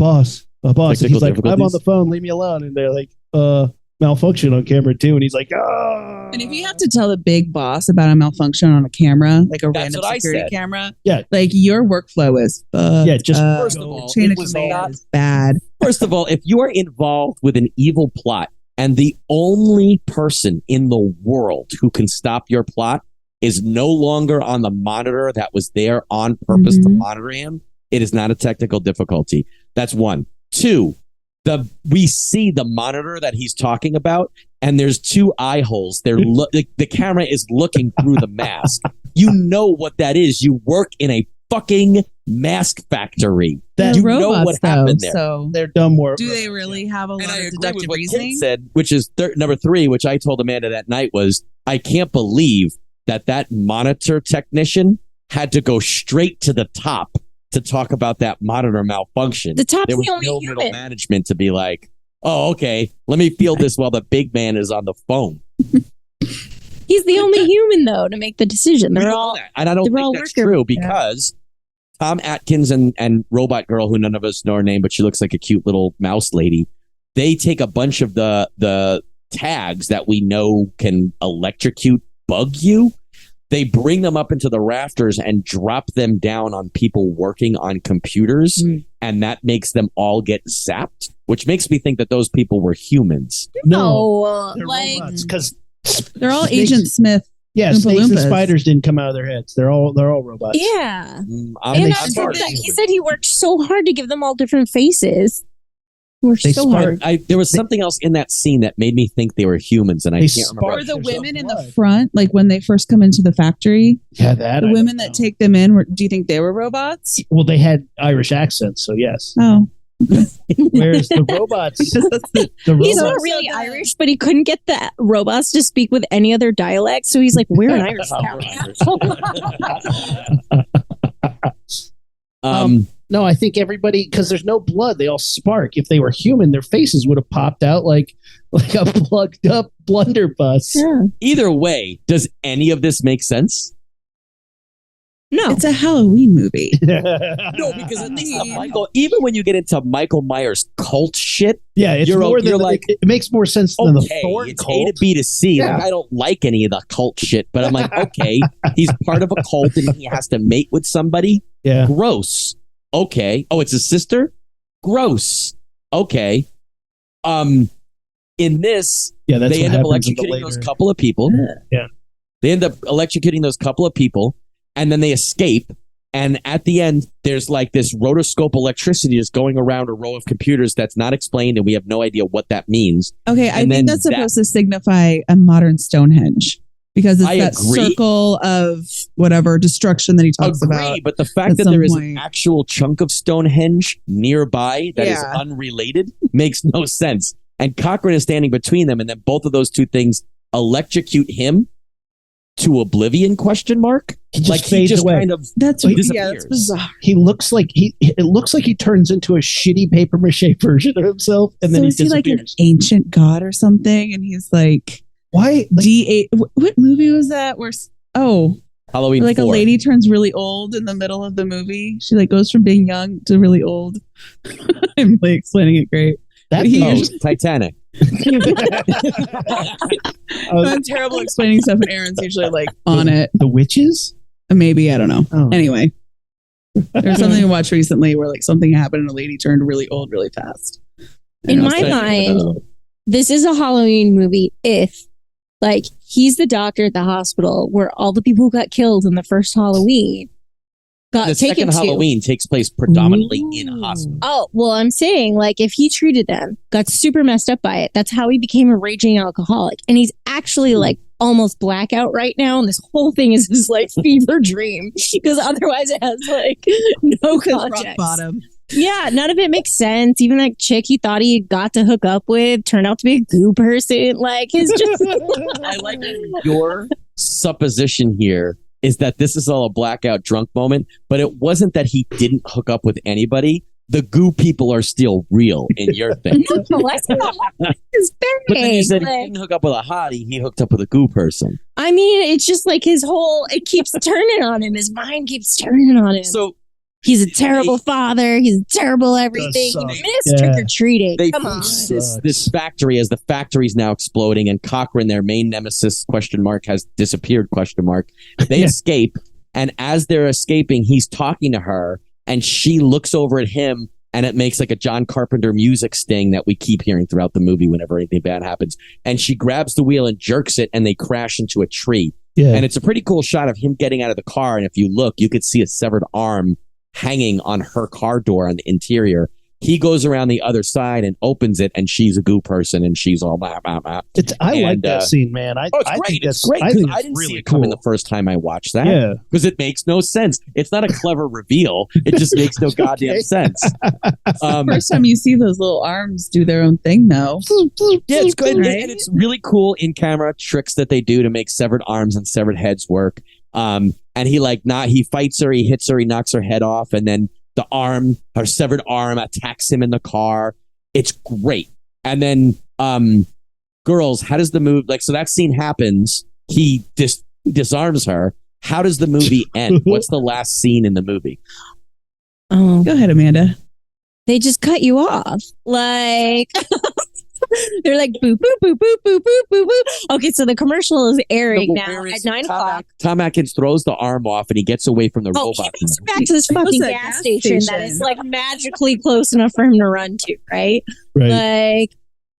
Technical he's like, I'm difficulties. on the phone, leave me alone. And they're like, malfunction on camera too. And he's like, oh. And if you have to tell the big boss about a malfunction on a camera, like a That's random what I security said. camera, Yeah. like your workflow is Yeah, just First of all, chain it of was command not- is bad. First of all, if you are involved with an evil plot and the only person in the world who can stop your plot is no longer on the monitor that was there on purpose to Mhm. monitor him, it is not a technical difficulty. That's one. Two, we see the monitor that he's talking about, and there's two eye holes. The camera is looking through the mask. You know what that is. You work in a fucking mask factory. That you They're know robots, what happened there. So they're dumb work. do they really have a And lot I of agree with deductive what reasoning? Kate said, which is number 3, which I told Amanda that night was, I can't believe that monitor technician had to go straight to the top to talk about that monitor malfunction. The top's There was the only no middle human. management to be like, oh, okay, let me feel this while the big man is on the phone. He's the only human though to make the decision. We They're don't know all that. And I don't they're all think that's worker- true because Tom Atkins and Robot Girl, who none of us know her name, but she looks like a cute little mouse lady, they take a bunch of the tags that we know can electrocute bug you. They bring them up into the rafters and drop them down on people working on computers, and that makes them all get zapped, which makes me think that those people were humans. No, no, they're like robots because They're all Snakes- Agent Smith. yeah, Oompa snakes and Loompas. spiders didn't come out of their heads. They're all robots. yeah. I'm, And they I I'm said part of that it. he said he worked so hard to give them all different faces. Worked They so spark- hard. There was something else in that scene that made me think they were humans, and I They can't remember. spark- Or the There's women no in the blood. front, like when they first come into the factory, Yeah, that the I women don't that know. take them in, do you think they were robots? Well, they had Irish accents, so yes. Oh, Whereas the robots, the He's robots, not really Irish, but he couldn't get the robots to speak with any other dialect. So he's like, "We're an Irish town." no, I think everybody, because there's no blood, they all spark. If they were human, their faces would have popped out like a plugged up blunderbuss. Yeah. Either way, does any of this make sense? No. It's a Halloween movie. No, because it's not Michael. Even when you get into Michael Myers cult shit, yeah, it's more than it makes more sense than the Thorn it's cult. A to B to C. Yeah. Like, I don't like any of the cult shit, but I'm like, okay, he's part of a cult and he has to mate with somebody. Yeah, gross. Okay. Oh, it's his sister. Gross. Okay. In this, that's they end up electrocuting those couple of people. Yeah. They end up electrocuting those couple of people, and then they escape. And at the end, there's like this rotoscope electricity just going around a row of computers that's not explained, and we have no idea what that means. Okay, I think that's supposed to signify a modern Stonehenge because it's that circle of whatever destruction that he talks about. But the fact that there is an actual chunk of Stonehenge nearby that is unrelated makes no sense. And Cochran is standing between them, and then both of those two things electrocute him to oblivion? Question mark. He just fades away. Kind of that's bizarre. It looks like he turns into a shitty paper mache version of himself, and then he disappears. Like an ancient god or something? And he's like, why? D8. What movie was that? Halloween. Like 4. A lady turns really old in the middle of the movie. She like goes from being young to really old. I'm like explaining it great. Titanic. I'm terrible explaining stuff, and Aaron's usually like on it. The witches? Maybe, I don't know. Oh. Anyway, there's something I watched recently where like something happened and a lady turned really old really fast. In my mind, this is a Halloween movie if like he's the doctor at the hospital where all the people who got killed in the first Halloween got the taken second to. Halloween takes place predominantly in a hospital. Oh, well, I'm saying like if he treated them, got super messed up by it, that's how he became a raging alcoholic. And he's actually like almost blackout right now. And this whole thing is his like fever dream because otherwise it has like no context. Rock bottom. Yeah, none of it makes sense. Even that chick he thought he got to hook up with turned out to be a goo person. Like his just I like your supposition here is that this is all a blackout drunk moment, but it wasn't that he didn't hook up with anybody. The goo people are still real in your thing. No, I said it's very but then you said he didn't hook up with a hottie, he hooked up with a goo person. I mean, it's just like it keeps turning on him. His mind keeps turning on him. So he's a terrible father. He's terrible everything. He missed trick-or-treating. They Come on. This factory, as the factory's now exploding, and Cochran, their main nemesis, question mark, has disappeared, question mark. They escape, and as they're escaping, he's talking to her, and she looks over at him, and it makes like a John Carpenter music sting that we keep hearing throughout the movie whenever anything bad happens. And she grabs the wheel and jerks it, and they crash into a tree. Yeah. And it's a pretty cool shot of him getting out of the car, and if you look, you could see a severed arm hanging on her car door on the interior. He goes around the other side and opens it, and she's a goo person, and she's all blah, blah, blah. I like that scene, man. It's great. It's great. I didn't really see it coming the first time I watched that. Yeah. Because it makes no sense. It's not a clever reveal. It just makes no goddamn sense. First time you see those little arms do their own thing, though. Yeah, it's good. Right? And it's really cool in-camera tricks that they do to make severed arms and severed heads work. And he fights her, he hits her, he knocks her head off, and then the arm, her severed arm, attacks him in the car. It's great. And then, girls, how does the movie, so that scene happens, he disarms her. How does the movie end? What's the last scene in the movie? Oh, go ahead, Amanda. They just cut you off. Like, they're like, boop, boop, boop, boop, boop, boop, boop, boop. Okay, so the commercial is airing now at 9 o'clock. Tom Atkins throws the arm off and he gets away from the robot. He gets back to this fucking gas station that is like magically close enough for him to run to, right? Like,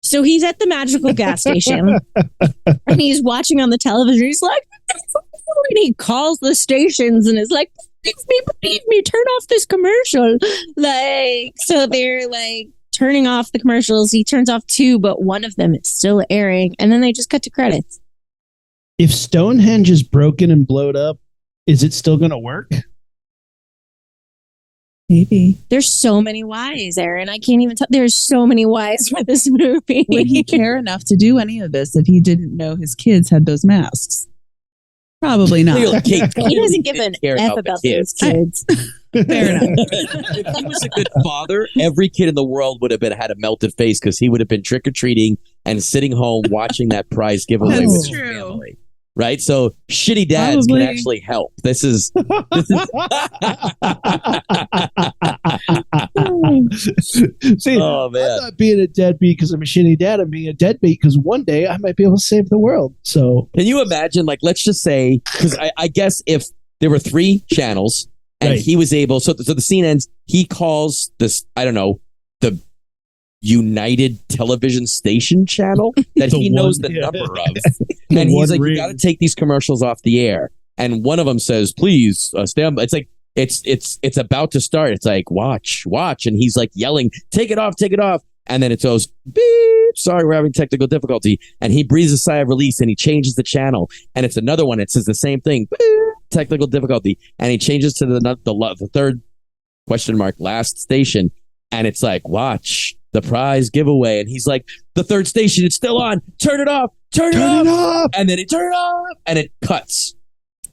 so he's at the magical gas station and he's watching on the television. He's like, and he calls the stations and is like, believe me, turn off this commercial. Like, so they're like turning off the commercials. He turns off 2, but one of them is still airing, and then they just cut to credits. If Stonehenge is broken and blowed up, is it still going to work? Maybe. There's so many whys, Aaron. I can't even tell. There's so many whys for this movie. Would he care enough to do any of this if he didn't know his kids had those masks? Probably not. He doesn't give an F about those kids. Fair enough. If he was a good father, every kid in the world would have had a melted face because he would have been trick-or-treating and sitting home watching that prize giveaway with his family. right? So shitty dads Probably. can actually help. This is See, oh I'm man. not being a deadbeat because I'm a shitty dad. I'm being a deadbeat because one day I might be able to save the world. So Can you imagine? Like, let's just say, because I guess if there were 3 channels and Right. he was able, so the scene ends. He calls this, I don't know, the United Television Station channel that The he knows one- the yeah. number of, The and he's one like, ring. "You got to take these commercials off the air." And one of them says, "Please stand by." It's like it's about to start. It's like watch, and he's like yelling, "Take it off, take it off!" And then it goes beep. Sorry, we're having technical difficulty. And he breathes a sigh of release and he changes the channel. And it's another one. It says the same thing. Beep, technical difficulty. And he changes to the third question mark last station. And it's like, watch the prize giveaway. And he's like, the third station, it's still on. Turn it off. Turn it off. And then it turn it off. And it cuts.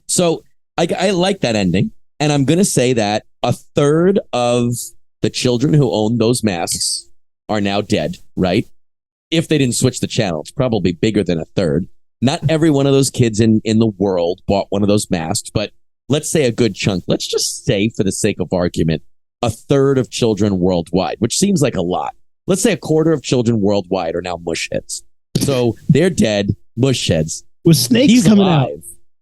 So I like that ending. And I'm going to say that a third of the children who own those masks are now dead, right? If they didn't switch the channel, it's probably bigger than a third. Not every one of those kids in the world bought one of those masks, but let's say a good chunk. Let's just say, for the sake of argument, a third of children worldwide, which seems like a lot. Let's say a quarter of children worldwide are now mushheads. So they're dead, mushheads. with snakes He's coming alive. out.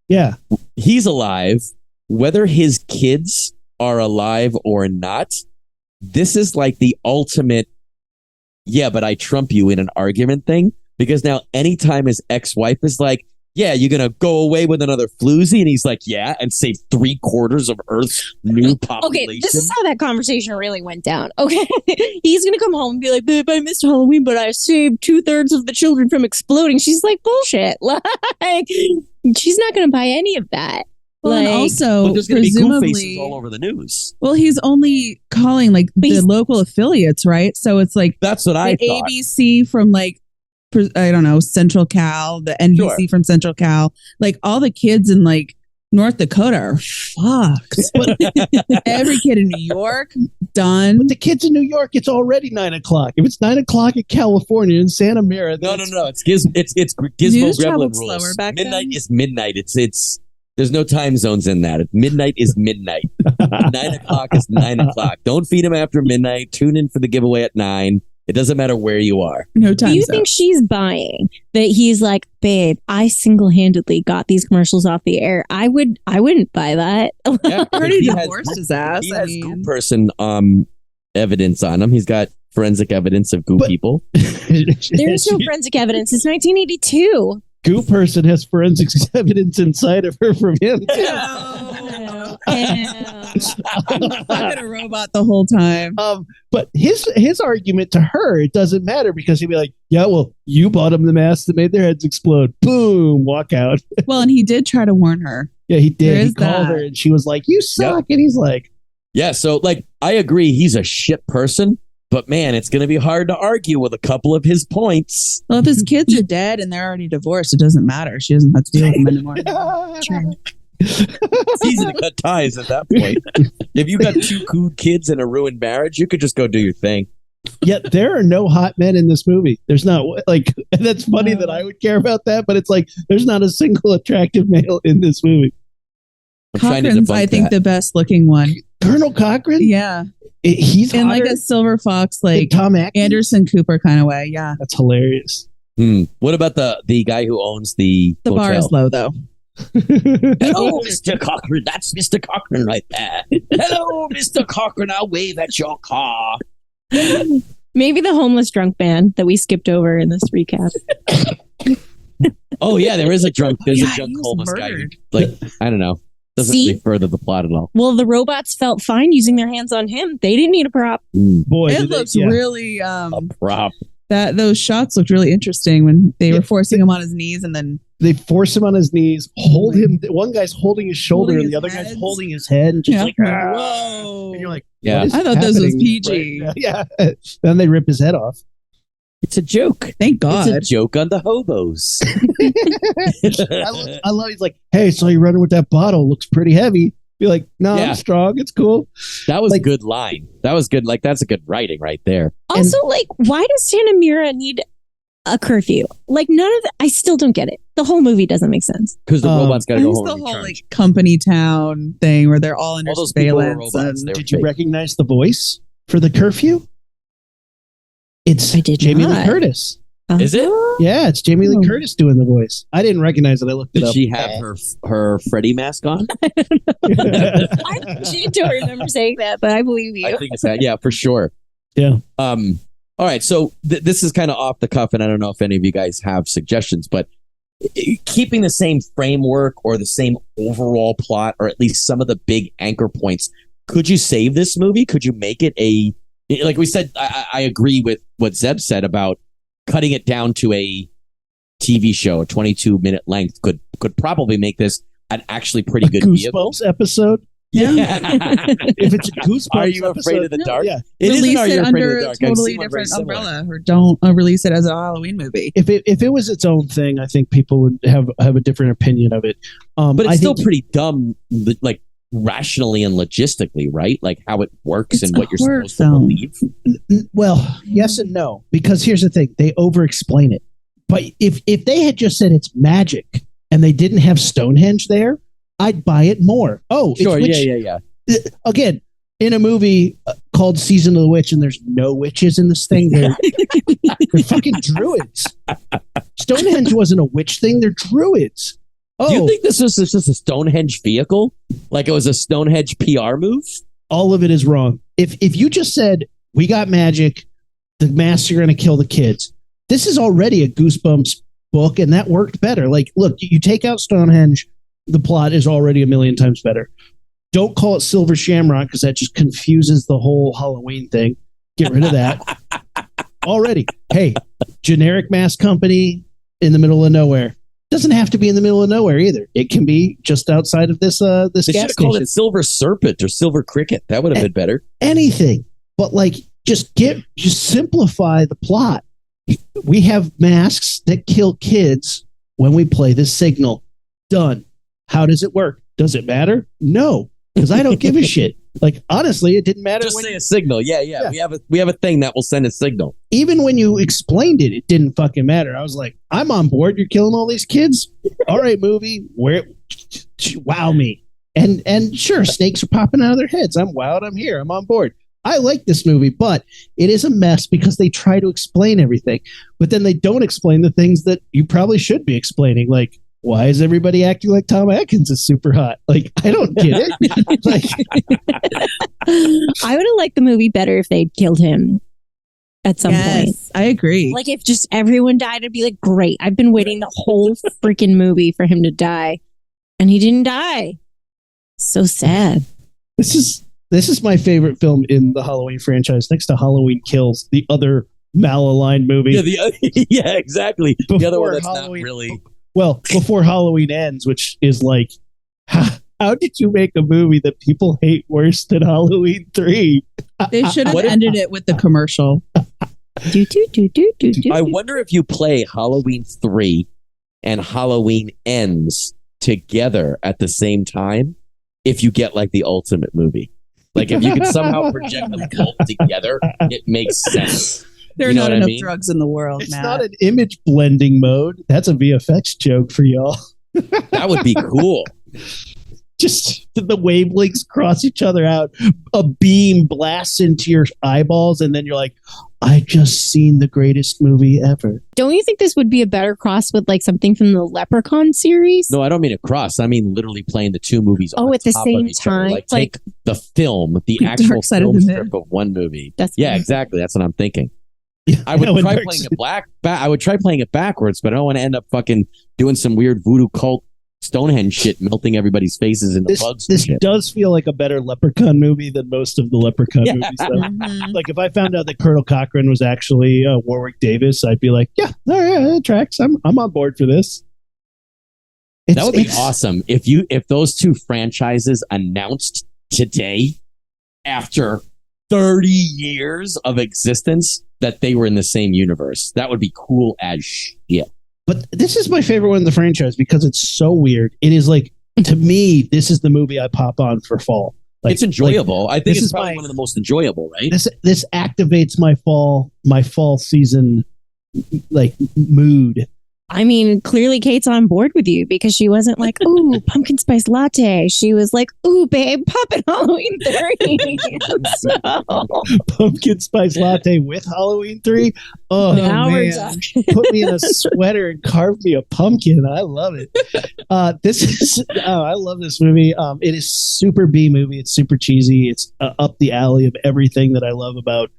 Yeah. He's alive. Whether his kids are alive or not, this is like the ultimate, yeah, but I trump you in an argument thing. Because now anytime his ex-wife is like, yeah, you're going to go away with another floozy? And he's like, yeah, and save 3/4 of Earth's new population. Okay, this is how that conversation really went down. Okay, he's gonna come home and be like, "Babe, I missed Halloween, but I saved 2/3 of the children from exploding." She's like, "Bullshit!" Like, she's not gonna buy any of that. Well, and Like, also, But there's going to be Goo faces presumably, all over the news. well, he's only calling like But the he's- local affiliates, right? So it's like That's what I the thought. ABC from like I don't know, Central Cal, the NBC from Central Cal, like all the kids in like North Dakota are fucked. But every kid in New York, done. But the kids in New York, it's already 9:00. If it's 9:00 in California in Santa Mira, No. that's- It's Gizmo News Gremlin traveled rules. slower back Midnight then? is midnight. It's there's no time zones in that. Midnight is midnight. 9:00 is 9:00. Don't feed him after midnight. Tune in for the giveaway at 9. It doesn't matter where you are. No time. do you zone. think she's buying that? He's like, "Babe, I single-handedly got these commercials off the air." I wouldn't buy that. Yeah, already he has- divorced his ass? He I has mean- Goo person evidence on him. He's got forensic evidence of Goo But- people. There's no forensic evidence. It's 1982. Goo person has forensics evidence inside of her from him. Fucking a robot the whole time. But his argument to her, it doesn't matter because he'd be like, yeah, well, you bought them the mask that made their heads explode. Boom, walk out. Well, and he did try to warn her. Yeah, he There did. He is called that. her and she was like, you suck. And he's like, Yeah, so like I agree he's a shit person, but man, it's going to be hard to argue with a couple of his points. Well, if his kids are dead and they're already divorced, it doesn't matter. She doesn't have to deal with them anymore. It's easy to cut ties at that point. If you got 2 cool kids and a ruined marriage, you could just go do your thing. yet there are no hot men in this movie. There's not like, and that's funny that I would care about that, but it's like, there's not a single attractive male in this movie. I'm trying to Cochran's, debunk I think, that. the best looking one. Colonel Cochran? Yeah. He's In like hotter a silver fox, than like Tom Atkins? Anderson Cooper kind of way. Yeah. That's hilarious. What about the guy who owns the The bar hotel? is low, though. Hello, Mr. Cochran. That's Mr. Cochran right there. Hello, Mr. Cochran. I'll wave at your car. Maybe the homeless drunk man that we skipped over in this recap. Oh yeah, there's a drunk Yeah, a he drunk was homeless guy. murdered. Like I don't know. Doesn't See? really further the plot at all. Well, the robots felt fine using their hands on him. They didn't need a prop. Boy, It did they- looks yeah. really A prop. that those shots looked really interesting when they Yeah. were forcing him on his knees and then They force him on his knees, hold him. One guy's holding his shoulder, Holding and the his other guy's heads. holding his head, and just Yeah. like, "Ah." Whoa. And you're like, Yeah. what is I thought this was happening PG. right now? Yeah. Then they rip his head off. It's a joke. Thank God. It's a joke on the hobos. I love. He's like, hey, so you're running with that bottle? Looks pretty heavy. Be like, no, Yeah. I'm strong. It's cool. That was Like- a good line. That was good. Like that's a good writing right there. Also, like, why does Santa Mira need a curfew. Like none of I still don't get it. The whole movie doesn't make sense. Because the robots got to go It's home. the and whole recharge. like company town thing where they're all under All those people were surveillance. robots. They were Did you fake. recognize the voice for the curfew? It's I did Jamie not. Lee Curtis. Is it? Yeah, it's Jamie Lee Oh. Curtis doing the voice. I didn't recognize it. I looked it Did up. she have her Freddy mask on? I actually don't remember saying that, but I believe you. I think it's that. Yeah, for sure. Yeah. All right. So this is kind of off the cuff, and I don't know if any of you guys have suggestions, but keeping the same framework or the same overall plot, or at least some of the big anchor points, could you save this movie? Could you make it like we said? I agree with what Zeb said about cutting it down to a TV show, a 22-minute length could probably make this an actually pretty good vehicle. Goosebumps episode. Yeah. If it's a Goosebumps Are you episode, afraid of the dark? Yeah. It Release isn't Are You it Afraid of under the a Dark? I've totally seen one very different similar. umbrella, or don't release it as a Halloween movie. If it was its own thing, I think people would have a different opinion of it. But it's I still think, pretty dumb, like rationally and logistically, right? Like how it works It's and a what you're horror supposed film. to believe. well, yes and no. Because here's the thing: they over-explain it. But if they had just said it's magic and they didn't have Stonehenge there, I'd buy it more. Oh, Sure, it's yeah. Again, in a movie called Season of the Witch, and there's no witches in this thing. They're fucking druids. Stonehenge wasn't a witch thing. They're druids. Oh, Do you think this was just a Stonehenge vehicle? Like it was a Stonehenge PR move? all of it is wrong. If you just said we got magic, the masks are going to kill the kids. This is already a Goosebumps book, and that worked better. Like, look, you take out Stonehenge, the plot is already a million times better. Don't call it Silver Shamrock because that just confuses the whole Halloween thing. Get rid of that. Already. Hey, generic mask company in the middle of nowhere. Doesn't have to be in the middle of nowhere either. It can be just outside of this this They should gas have called station. it Silver Serpent or Silver Cricket. That would have been better. Anything. But like just simplify the plot. We have masks that kill kids when we play this signal. Done. How does it work? Does it matter? No, because I don't give a shit. Like honestly, it didn't matter. Just say a signal. Yeah. We have a thing that will send a signal. Even when you explained it, it didn't fucking matter. I was like, I'm on board. You're killing all these kids. All right, movie. Wow me. And sure, snakes are popping out of their heads. I'm wild. I'm here. I'm on board. I like this movie, but it is a mess because they try to explain everything, but then they don't explain the things that you probably should be explaining. Like, why is everybody acting like Tom Atkins is super hot? Like, I don't get it. Like, I would have liked the movie better if they'd killed him at some point. I agree. Like if just everyone died, I'd be like, great. I've been waiting the whole freaking movie for him to die, and he didn't die. So sad. this is my favorite film in the Halloween franchise, next to Halloween Kills, the other malaligned movie. Yeah, exactly. The other Before one that's Halloween- not really. Well, before Halloween Ends, which is like, how did you make a movie that people hate worse than Halloween 3? They should have What if- ended it with the commercial. Do, do, do, do, do, do, I do. wonder if you play Halloween 3 and Halloween Ends together at the same time, if you get like the ultimate movie. Like if you could somehow project them both together, it makes sense. There are You know not what I enough mean? drugs in the world, It's Matt. not an image blending mode. That's a VFX joke for y'all. That would be cool. Just the wavelengths cross each other out. A beam blasts into your eyeballs, and then you're like, I just seen the greatest movie ever. Don't you think this would be a better cross with like something from the Leprechaun series? No, I don't mean a cross. I mean literally playing the two movies Oh, on at the top same of each other. time? Like Like- take the film, the Dark actual Side of film the strip of one movie. That's Yeah, exactly. That's what I'm thinking. I would know, and try Dark playing Side- it I would try playing it backwards, but I don't want to end up fucking doing some weird voodoo cult Stonehenge shit, melting everybody's faces into bugs. and This shit. does feel like a better Leprechaun movie than most of the Leprechaun Yeah. movies. Though. Mhm. Like if I found out that Colonel Cochran was actually Warwick Davis, I'd be like, yeah, all right, that tracks. I'm on board for this. That would be awesome if those two franchises announced today, after 30 years of existence, that they were in the same universe. That would be cool as shit. But this is my favorite one in the franchise because it's so weird. It is like, to me, this is the movie I pop on for fall. Like, It's enjoyable. I think this it's is probably my- one of the most enjoyable, right? This activates my fall season like mood. I mean, clearly Kate's on board with you because she wasn't like, ooh, pumpkin spice latte. She was like, ooh, babe, pop it Halloween 3. So, Pumpkin spice latte with Halloween 3. Oh, now we're man. talking. Put me in a sweater and carve me a pumpkin. I love it. I love this movie. It is super B movie. It's super cheesy. It's up the alley of everything that I love about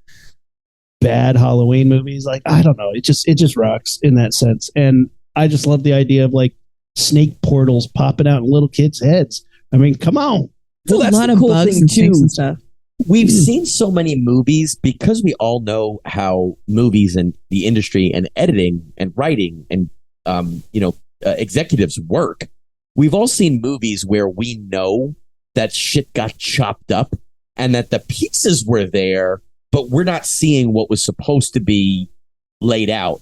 bad Halloween movies. Like, I don't know. It just rocks in that sense. And I just love the idea of like snake portals popping out in little kids' heads. I mean, come on. Well, that's a lot the of cool bugs thing, and snakes too. and stuff. We've seen so many movies because we all know how movies and the industry and editing and writing and executives work. We've all seen movies where we know that shit got chopped up and that the pieces were there, but we're not seeing what was supposed to be laid out.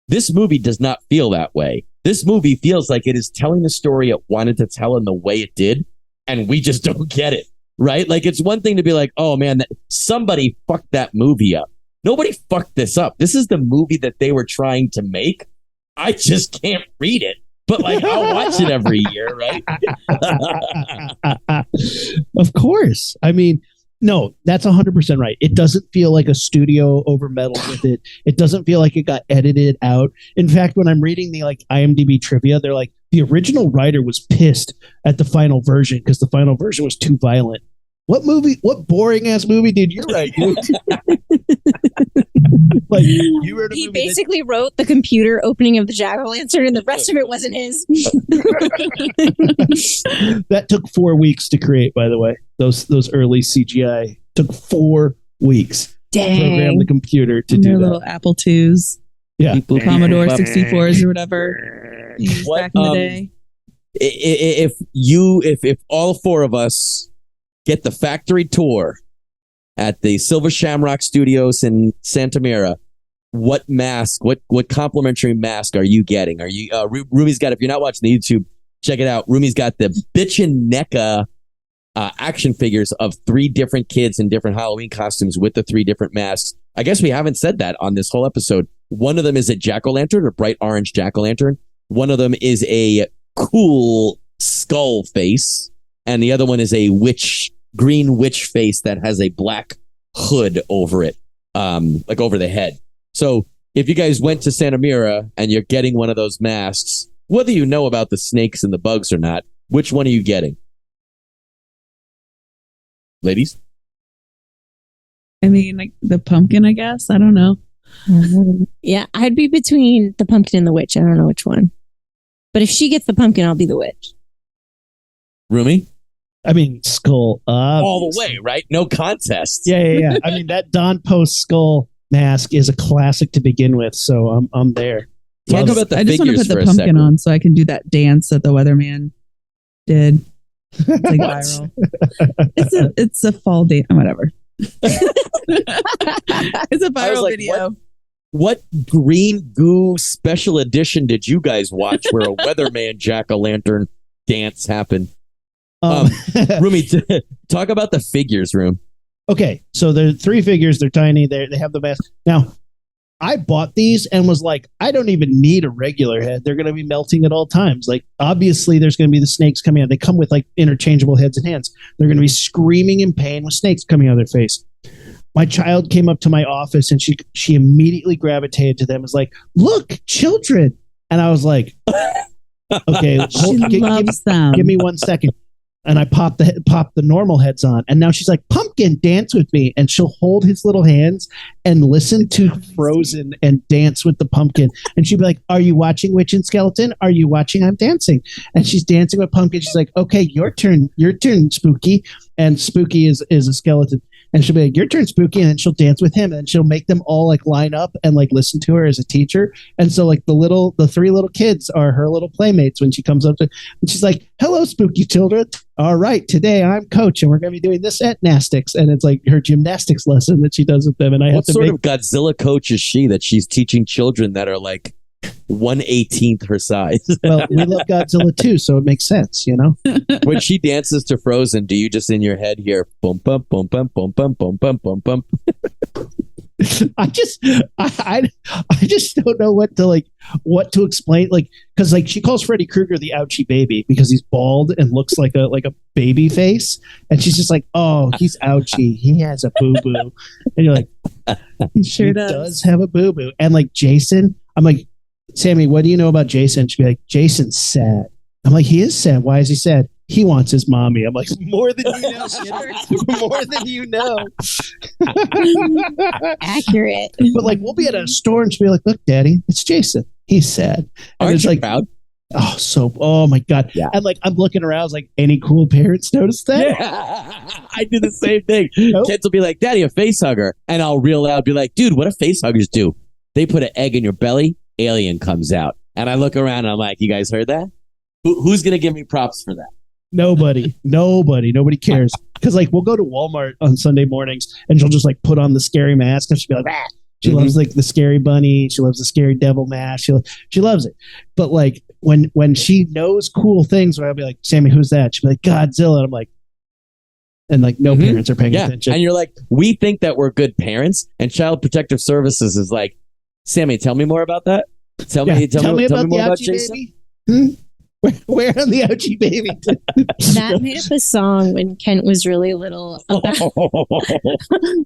This movie does not feel that way. This movie feels like it is telling the story it wanted to tell in the way it did, and we just don't get it, right? Like, it's one thing to be like, oh man, somebody fucked that movie up. Nobody fucked this up. This is the movie that they were trying to make. I just can't read it, but like, I'll watch it every year, right? Of course. I mean, no, that's 100% right. It doesn't feel like a studio over meddled with it. It doesn't feel like it got edited out. In fact, when I'm reading the like IMDb trivia, they're like, the original writer was pissed at the final version because the final version was too violent. What boring ass movie did you write, dude? Like, you wrote a He movie basically wrote the computer opening of the jack-o'-lantern and the rest of it wasn't his. that took 4 weeks to create, by the way. Those early CGI took 4 weeks to program the computer to do Their that. little Apple IIs, Yeah. Commodore 64s or whatever used back in the day. If all 4 of us get the factory tour at the Silver Shamrock Studios in Santa Mira, what complimentary mask are you getting? Are you Rumi's got, if you're not watching the YouTube, check it out. Rumi's got the Bitchin' NECA action figures of 3 different kids in different Halloween costumes with the 3 different masks. I guess we haven't said that on this whole episode. One of them is a jack-o'-lantern, a bright orange jack-o'-lantern. One of them is a cool skull face, and the other one is a green witch face that has a black hood over it, like over the head. So if you guys went to Santa Mira and you're getting one of those masks, whether you know about the snakes and the bugs or not, which one are you getting? Ladies? I mean, like the pumpkin, I guess. I don't know. Yeah, I'd be between the pumpkin and the witch. I don't know which one. But if she gets the pumpkin, I'll be the witch. Rumi? I mean, skull. All the way, right? No contest. Yeah. I mean, that Don Post skull mask is a classic to begin with, so I'm there. Talk about the I just want to figures put for the a pumpkin second. on so I can do that dance that the weatherman did. It's like What? viral. It's a fall dance. Whatever. It's a I was viral like, video. What green goo special edition did you guys watch where a weatherman jack-o'-lantern dance happened? Rumi, talk about the figures, Room. Okay, so there are 3 figures. They're tiny. They have the mask. Now, I bought these and was like, I don't even need a regular head. They're going to be melting at all times. Like, obviously, there's going to be the snakes coming out. They come with like interchangeable heads and hands. They're going to be screaming in pain with snakes coming out of their face. My child came up to my office and she immediately gravitated to them. Was like, look, children. And I was like, okay, She loves them. give me 1 second. And I popped the normal heads on. And now she's like, pumpkin, dance with me. And she'll hold his little hands and listen to Frozen and dance with the pumpkin. And she'll be like, are you watching Witch and Skeleton? Are you watching I'm Dancing? And she's dancing with pumpkin. She's like, okay, your turn, Spooky. And Spooky is a skeleton. And she'll be like, your turn, Spooky. And then she'll dance with him. And she'll make them all like line up and like listen to her as a teacher. And so like the 3 little kids are her little playmates when she comes up to, and she's like, hello, spooky children. All right, today I'm coach and we're going to be doing this at gymnastics. And it's like her gymnastics lesson that she does with them. And I have What to sort make of Godzilla coach is she that she's teaching children that are like 1/18 her size? well, we love Godzilla too, so it makes sense, you know? When she dances to Frozen, do you just in your head hear boom bum boom bum boom bum boom bum boom bum? I just I just don't know what to explain, like, because like she calls Freddy Krueger the ouchie baby because he's bald and looks like a baby face, and she's just like, oh, he's ouchie, he has a boo boo, and you're like, he Sure does have a boo boo. And like Jason, I'm like, Sammy, what do you know about Jason? She'd be like, Jason's sad. I'm like, he is sad. Why is he sad? He wants his mommy. I'm like, more than you know, kid. More than you know. Accurate. But like, we'll be at a store and she'll be like, look, Daddy, it's Jason. He's sad. And Aren't it's you like, proud? oh my God. Yeah. And like, I'm looking around, I was like, any cool parents notice that? Yeah, I do the same thing. Nope. Kids will be like, Daddy, a face hugger. And I'll real loud be like, dude, what do face huggers do? They put an egg in your belly, alien comes out. And I look around and I'm like, you guys heard that? Who's going to give me props for that? Nobody cares. Because like, we'll go to Walmart on Sunday mornings and she'll just like put on the scary mask and she'll be like, ah. She loves like the scary bunny. She loves the scary devil mask. She loves it. But like when she knows cool things, where I'll be like, Sammy, who's that? She'll be like, Godzilla. And I'm like, and like no parents are paying attention. And you're like, we think that we're good parents, and Child Protective Services is like, Sammy, tell me more about that. Tell me more about Jason. Baby. Where on the ouchie baby? Matt made up a song when Kent was really little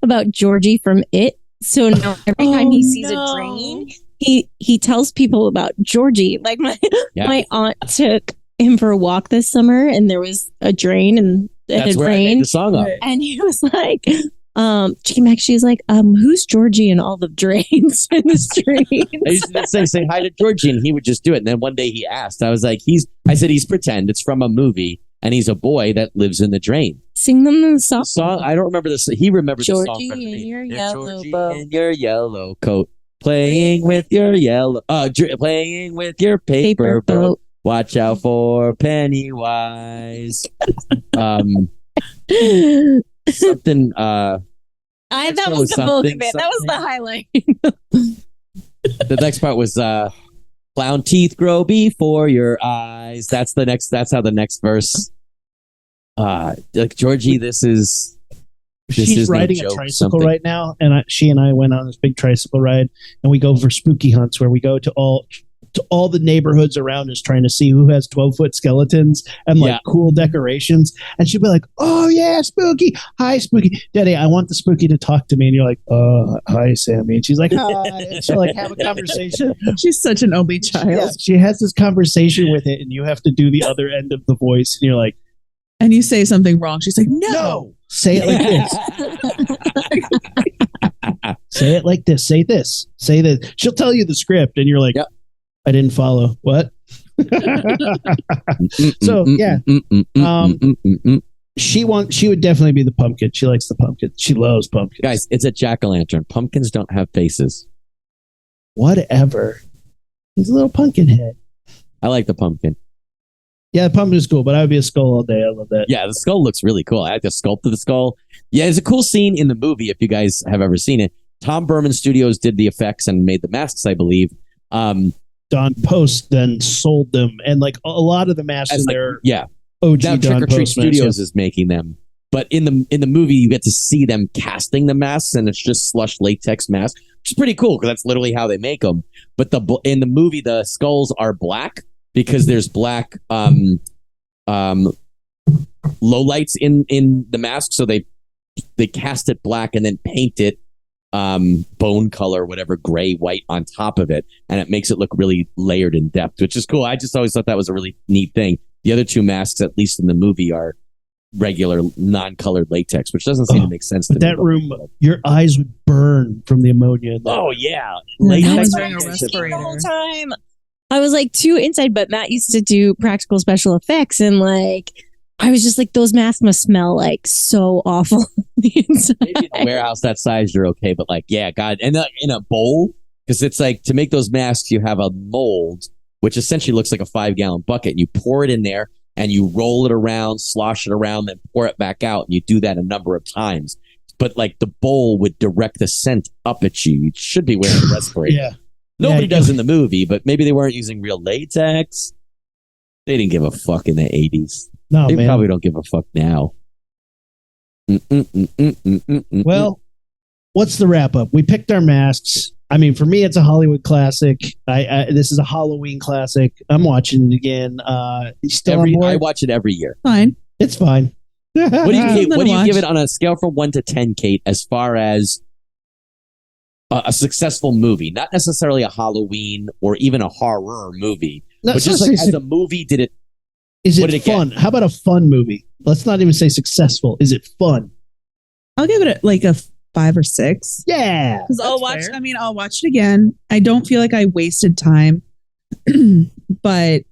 about Georgie from It. So now every time he sees a drain, he tells people about Georgie. Like my aunt took him for a walk this summer, and there was a drain, and it had where rained. I made the song up. And he was like, she came back. She's like, who's Georgie in all the drains in the streets? I used to say hi to Georgie, and he would just do it. And then one day he asked, I was like, I said he's pretend. It's from a movie, and he's a boy that lives in the drain. Sing them the song. I don't remember this. He remembers the song. Georgie in your yellow Georgie boat. in your yellow coat, playing with your playing with your paper boat. Watch out for Pennywise. Something. That was the bulk of it. That was the highlight. The next part was clown teeth grow before your eyes. That's how the next verse. Like Georgie, She's riding a tricycle right now, and she and I went on this big tricycle ride, and we go for spooky hunts where we go to all the neighborhoods around us trying to see who has 12-foot skeletons and like cool decorations. And she'd be like, oh yeah, Spooky. Hi, Spooky. Daddy, I want the Spooky to talk to me. And you're like, hi, Sammy. And she's like, hi. And she'll like have a conversation. She's such an only child. Yeah, she has this conversation with it, and you have to do the other end of the voice. And you're like, and you say something wrong. She's like, no. Say it like this. Say it like this. Say this. Say this. She'll tell you the script, and you're like, I didn't follow. What? So yeah, she would definitely be the pumpkin. She likes the pumpkin. She loves pumpkins. Guys, it's a jack-o'-lantern. Pumpkins don't have faces. Whatever. He's a little pumpkin head. I like the pumpkin. Yeah, the pumpkin is cool, but I would be a skull all day. I love that. Yeah, the skull looks really cool. I like the sculpt of the skull. Yeah, it's a cool scene in the movie if you guys have ever seen it. Tom Berman Studios did the effects and made the masks, I believe. Don Post then sold them, and like a lot of the masks in there. Yeah, OG now Don Trick or Treat Post Studios is making them, but in the movie you get to see them casting the masks, and it's just slush latex masks, which is pretty cool because that's literally how they make them. But in the movie, the skulls are black because there's black lowlights in the mask, so they cast it black and then paint it bone color, whatever, gray, white on top of it, and it makes it look really layered in depth, which is cool. I just always thought that was a really neat thing. The other two masks, at least in the movie, are regular non-colored latex, which doesn't seem to make sense to me. That room, your eyes would burn from the ammonia. Oh yeah, Latex wearing a respirator the whole time. I was like too inside, but Matt used to do practical special effects, and like I was just like, those masks must smell like so awful. Maybe in a warehouse that size, you're okay, but like, yeah, God, and in a bowl, because it's like to make those masks, you have a mold, which essentially looks like a 5-gallon bucket, and you pour it in there, and you roll it around, slosh it around, then pour it back out, and you do that a number of times. But like the bowl would direct the scent up at you. You should be wearing a respirator. Yeah. Nobody does in the movie, but maybe they weren't using real latex. They didn't give a fuck in the 80s. No, They man. probably don't give a fuck now. Well, what's the wrap up? We picked our masks. I mean, for me, it's a Hollywood classic. This is a Halloween classic. I'm watching it again. You still on board? I watch it every year. Fine. It's fine. What do you watch. give it on a scale from 1 to 10, Kate, as far as a successful movie? Not necessarily a Halloween or even a horror movie, No, but just like as a movie, did it? Is what it did it fun? How about a fun movie? Let's not even say successful. Is it fun? I'll give it like a 5 or 6. Yeah. Because I'll that's watch. fair. I mean, I'll watch it again. I don't feel like I wasted time, but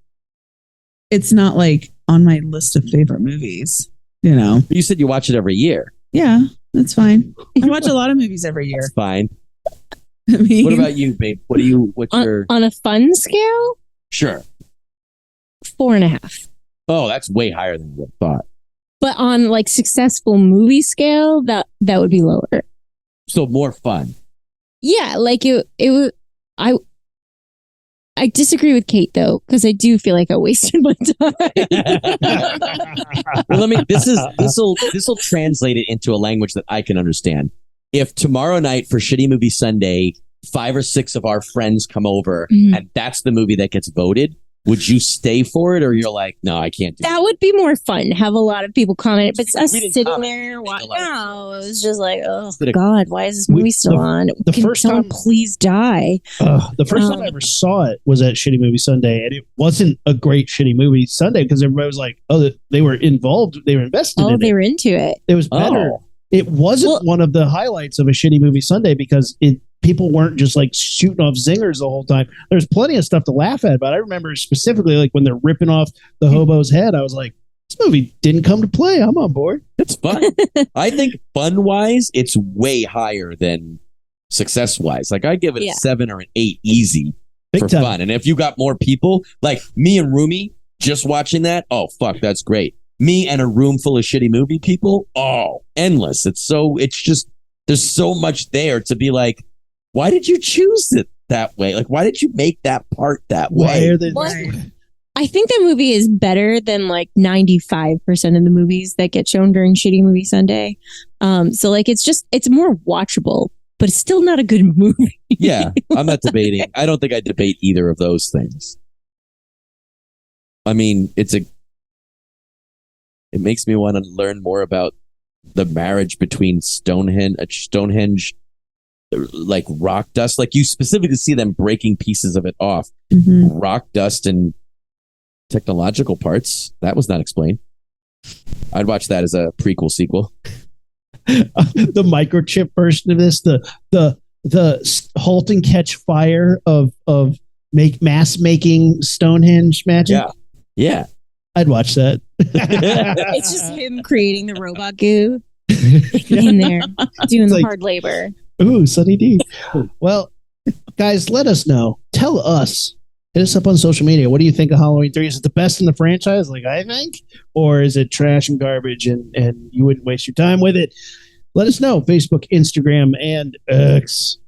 it's not like on my list of favorite movies. You know. You said you watch it every year. Yeah, that's fine. I watch a lot of movies every year. That's fine. I mean, What about you, babe? What's your On a fun scale, sure? 4.5. Oh, that's way higher than I thought. But on like successful movie scale, that would be lower. So more fun. Yeah, like it would. I disagree with Kate though, because I do feel like I wasted my time. Well, this will translate it into a language that I can understand. If tomorrow night for Shitty Movie Sunday, 5 or 6 of our friends come over and that's the movie that gets voted, would you stay for it, or you're like, no, I can't do That would be more fun. Have a lot of people comment, but us We didn't sitting comment. there watching. A lot of No, it was just like, oh Did it- God, why is this movie still on? the Can first someone time- please die? The first time I ever saw it was at Shitty Movie Sunday, and it wasn't a great Shitty Movie Sunday because everybody was like, "Oh, they were involved, they were invested Oh, in they it. were into it. It was better." Oh. It wasn't Well- one of the highlights of a Shitty Movie Sunday because people weren't just like shooting off zingers the whole time. There's plenty of stuff to laugh at, but I remember specifically like when they're ripping off the hobo's head, I was like, "This movie didn't come to play. I'm on board." It's fun. I think fun-wise, it's way higher than success-wise. Like I give it Yeah. a 7 or an 8 easy Big for time. fun. And if you got more people, like me and Rumi, just watching that, oh fuck, that's great. Me and a room full of shitty movie people, oh, endless. It's just there's so much there to be like, why did you choose it that way? Like, why did you make that part that Why way? are they? What? I think that movie is better than like 95% of the movies that get shown during Shitty Movie Sunday. So like it's more watchable, but it's still not a good movie. Yeah, I'm not debating. I don't think I debate either of those things. I mean, it makes me want to learn more about the marriage between Stonehenge, like rock dust. Like you specifically see them breaking pieces of it off. Mhm. Rock dust and technological parts. That was not explained. I'd watch that as a prequel sequel. The microchip version of this, the halt and catch fire of mass making Stonehenge magic. Yeah. Yeah. I'd watch that. It's just him creating the robot goo in there, doing It's the like- hard labor. Ooh, Sunny D. Well, guys, let us know. Tell us. Hit us up on social media. What do you think of Halloween 3? Is it the best in the franchise, like I think? Or is it trash and garbage and you wouldn't waste your time with it? Let us know. Facebook, Instagram, and X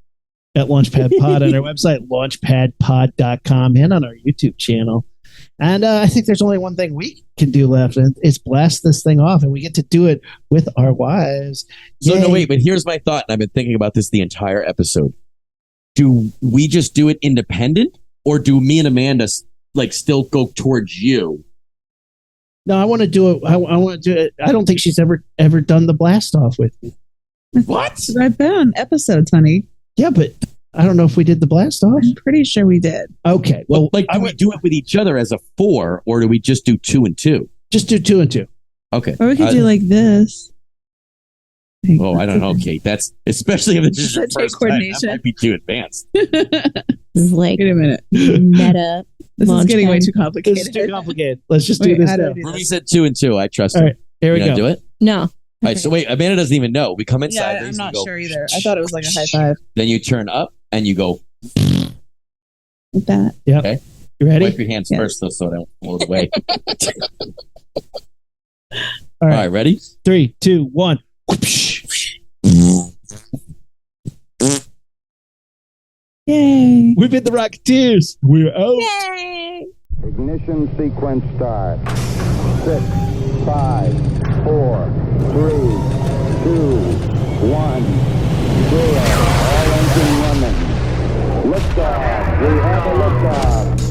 at Launchpad Pod on our website, launchpadpod.com, and on our YouTube channel. And I think there's only one thing we can do left, and it's blast this thing off, and we get to do it with our wives. So no, Yay. wait, but here's my thought, and I've been thinking about this the entire episode. Do we just do it independent, or do me and Amanda like still go towards you? No, I want to do it. I want to do it. I don't think she's ever done the blast off with me. What? I've been on episodes, honey. Yeah, but I don't know if we did the blast off. I'm pretty sure we did. Okay, well, Like, do we do it with each other as a 4, or do we just do 2 and 2? just do 2 and 2. Okay. Or we could do like this. Oh, I don't know, Kate. That's especially if it's just your Does that take first time, that coordination? might be too advanced. This is like Wait a minute. meta. This is getting way Launchpad. too complicated. This is too complicated. Let's just Wait, do this how do I now. do Ruby this? said 2 and 2. I trust All her. right, here we You gonna go. do it? No. All right, so wait, Amanda doesn't even know. We come inside. Yeah, I'm raise not and go, sure either. I thought it was like a high five. Then you turn up and you go, Like that. You ready? wipe your hands Yes. first though, so I don't blow it away. All All right, right, ready? 3, 2, 1. Yay. We've been the Rocketeers. We're out. Yay! Ignition sequence start. 6, 5, 4, 3, 2, 1, 0. liftoff. We have a liftoff.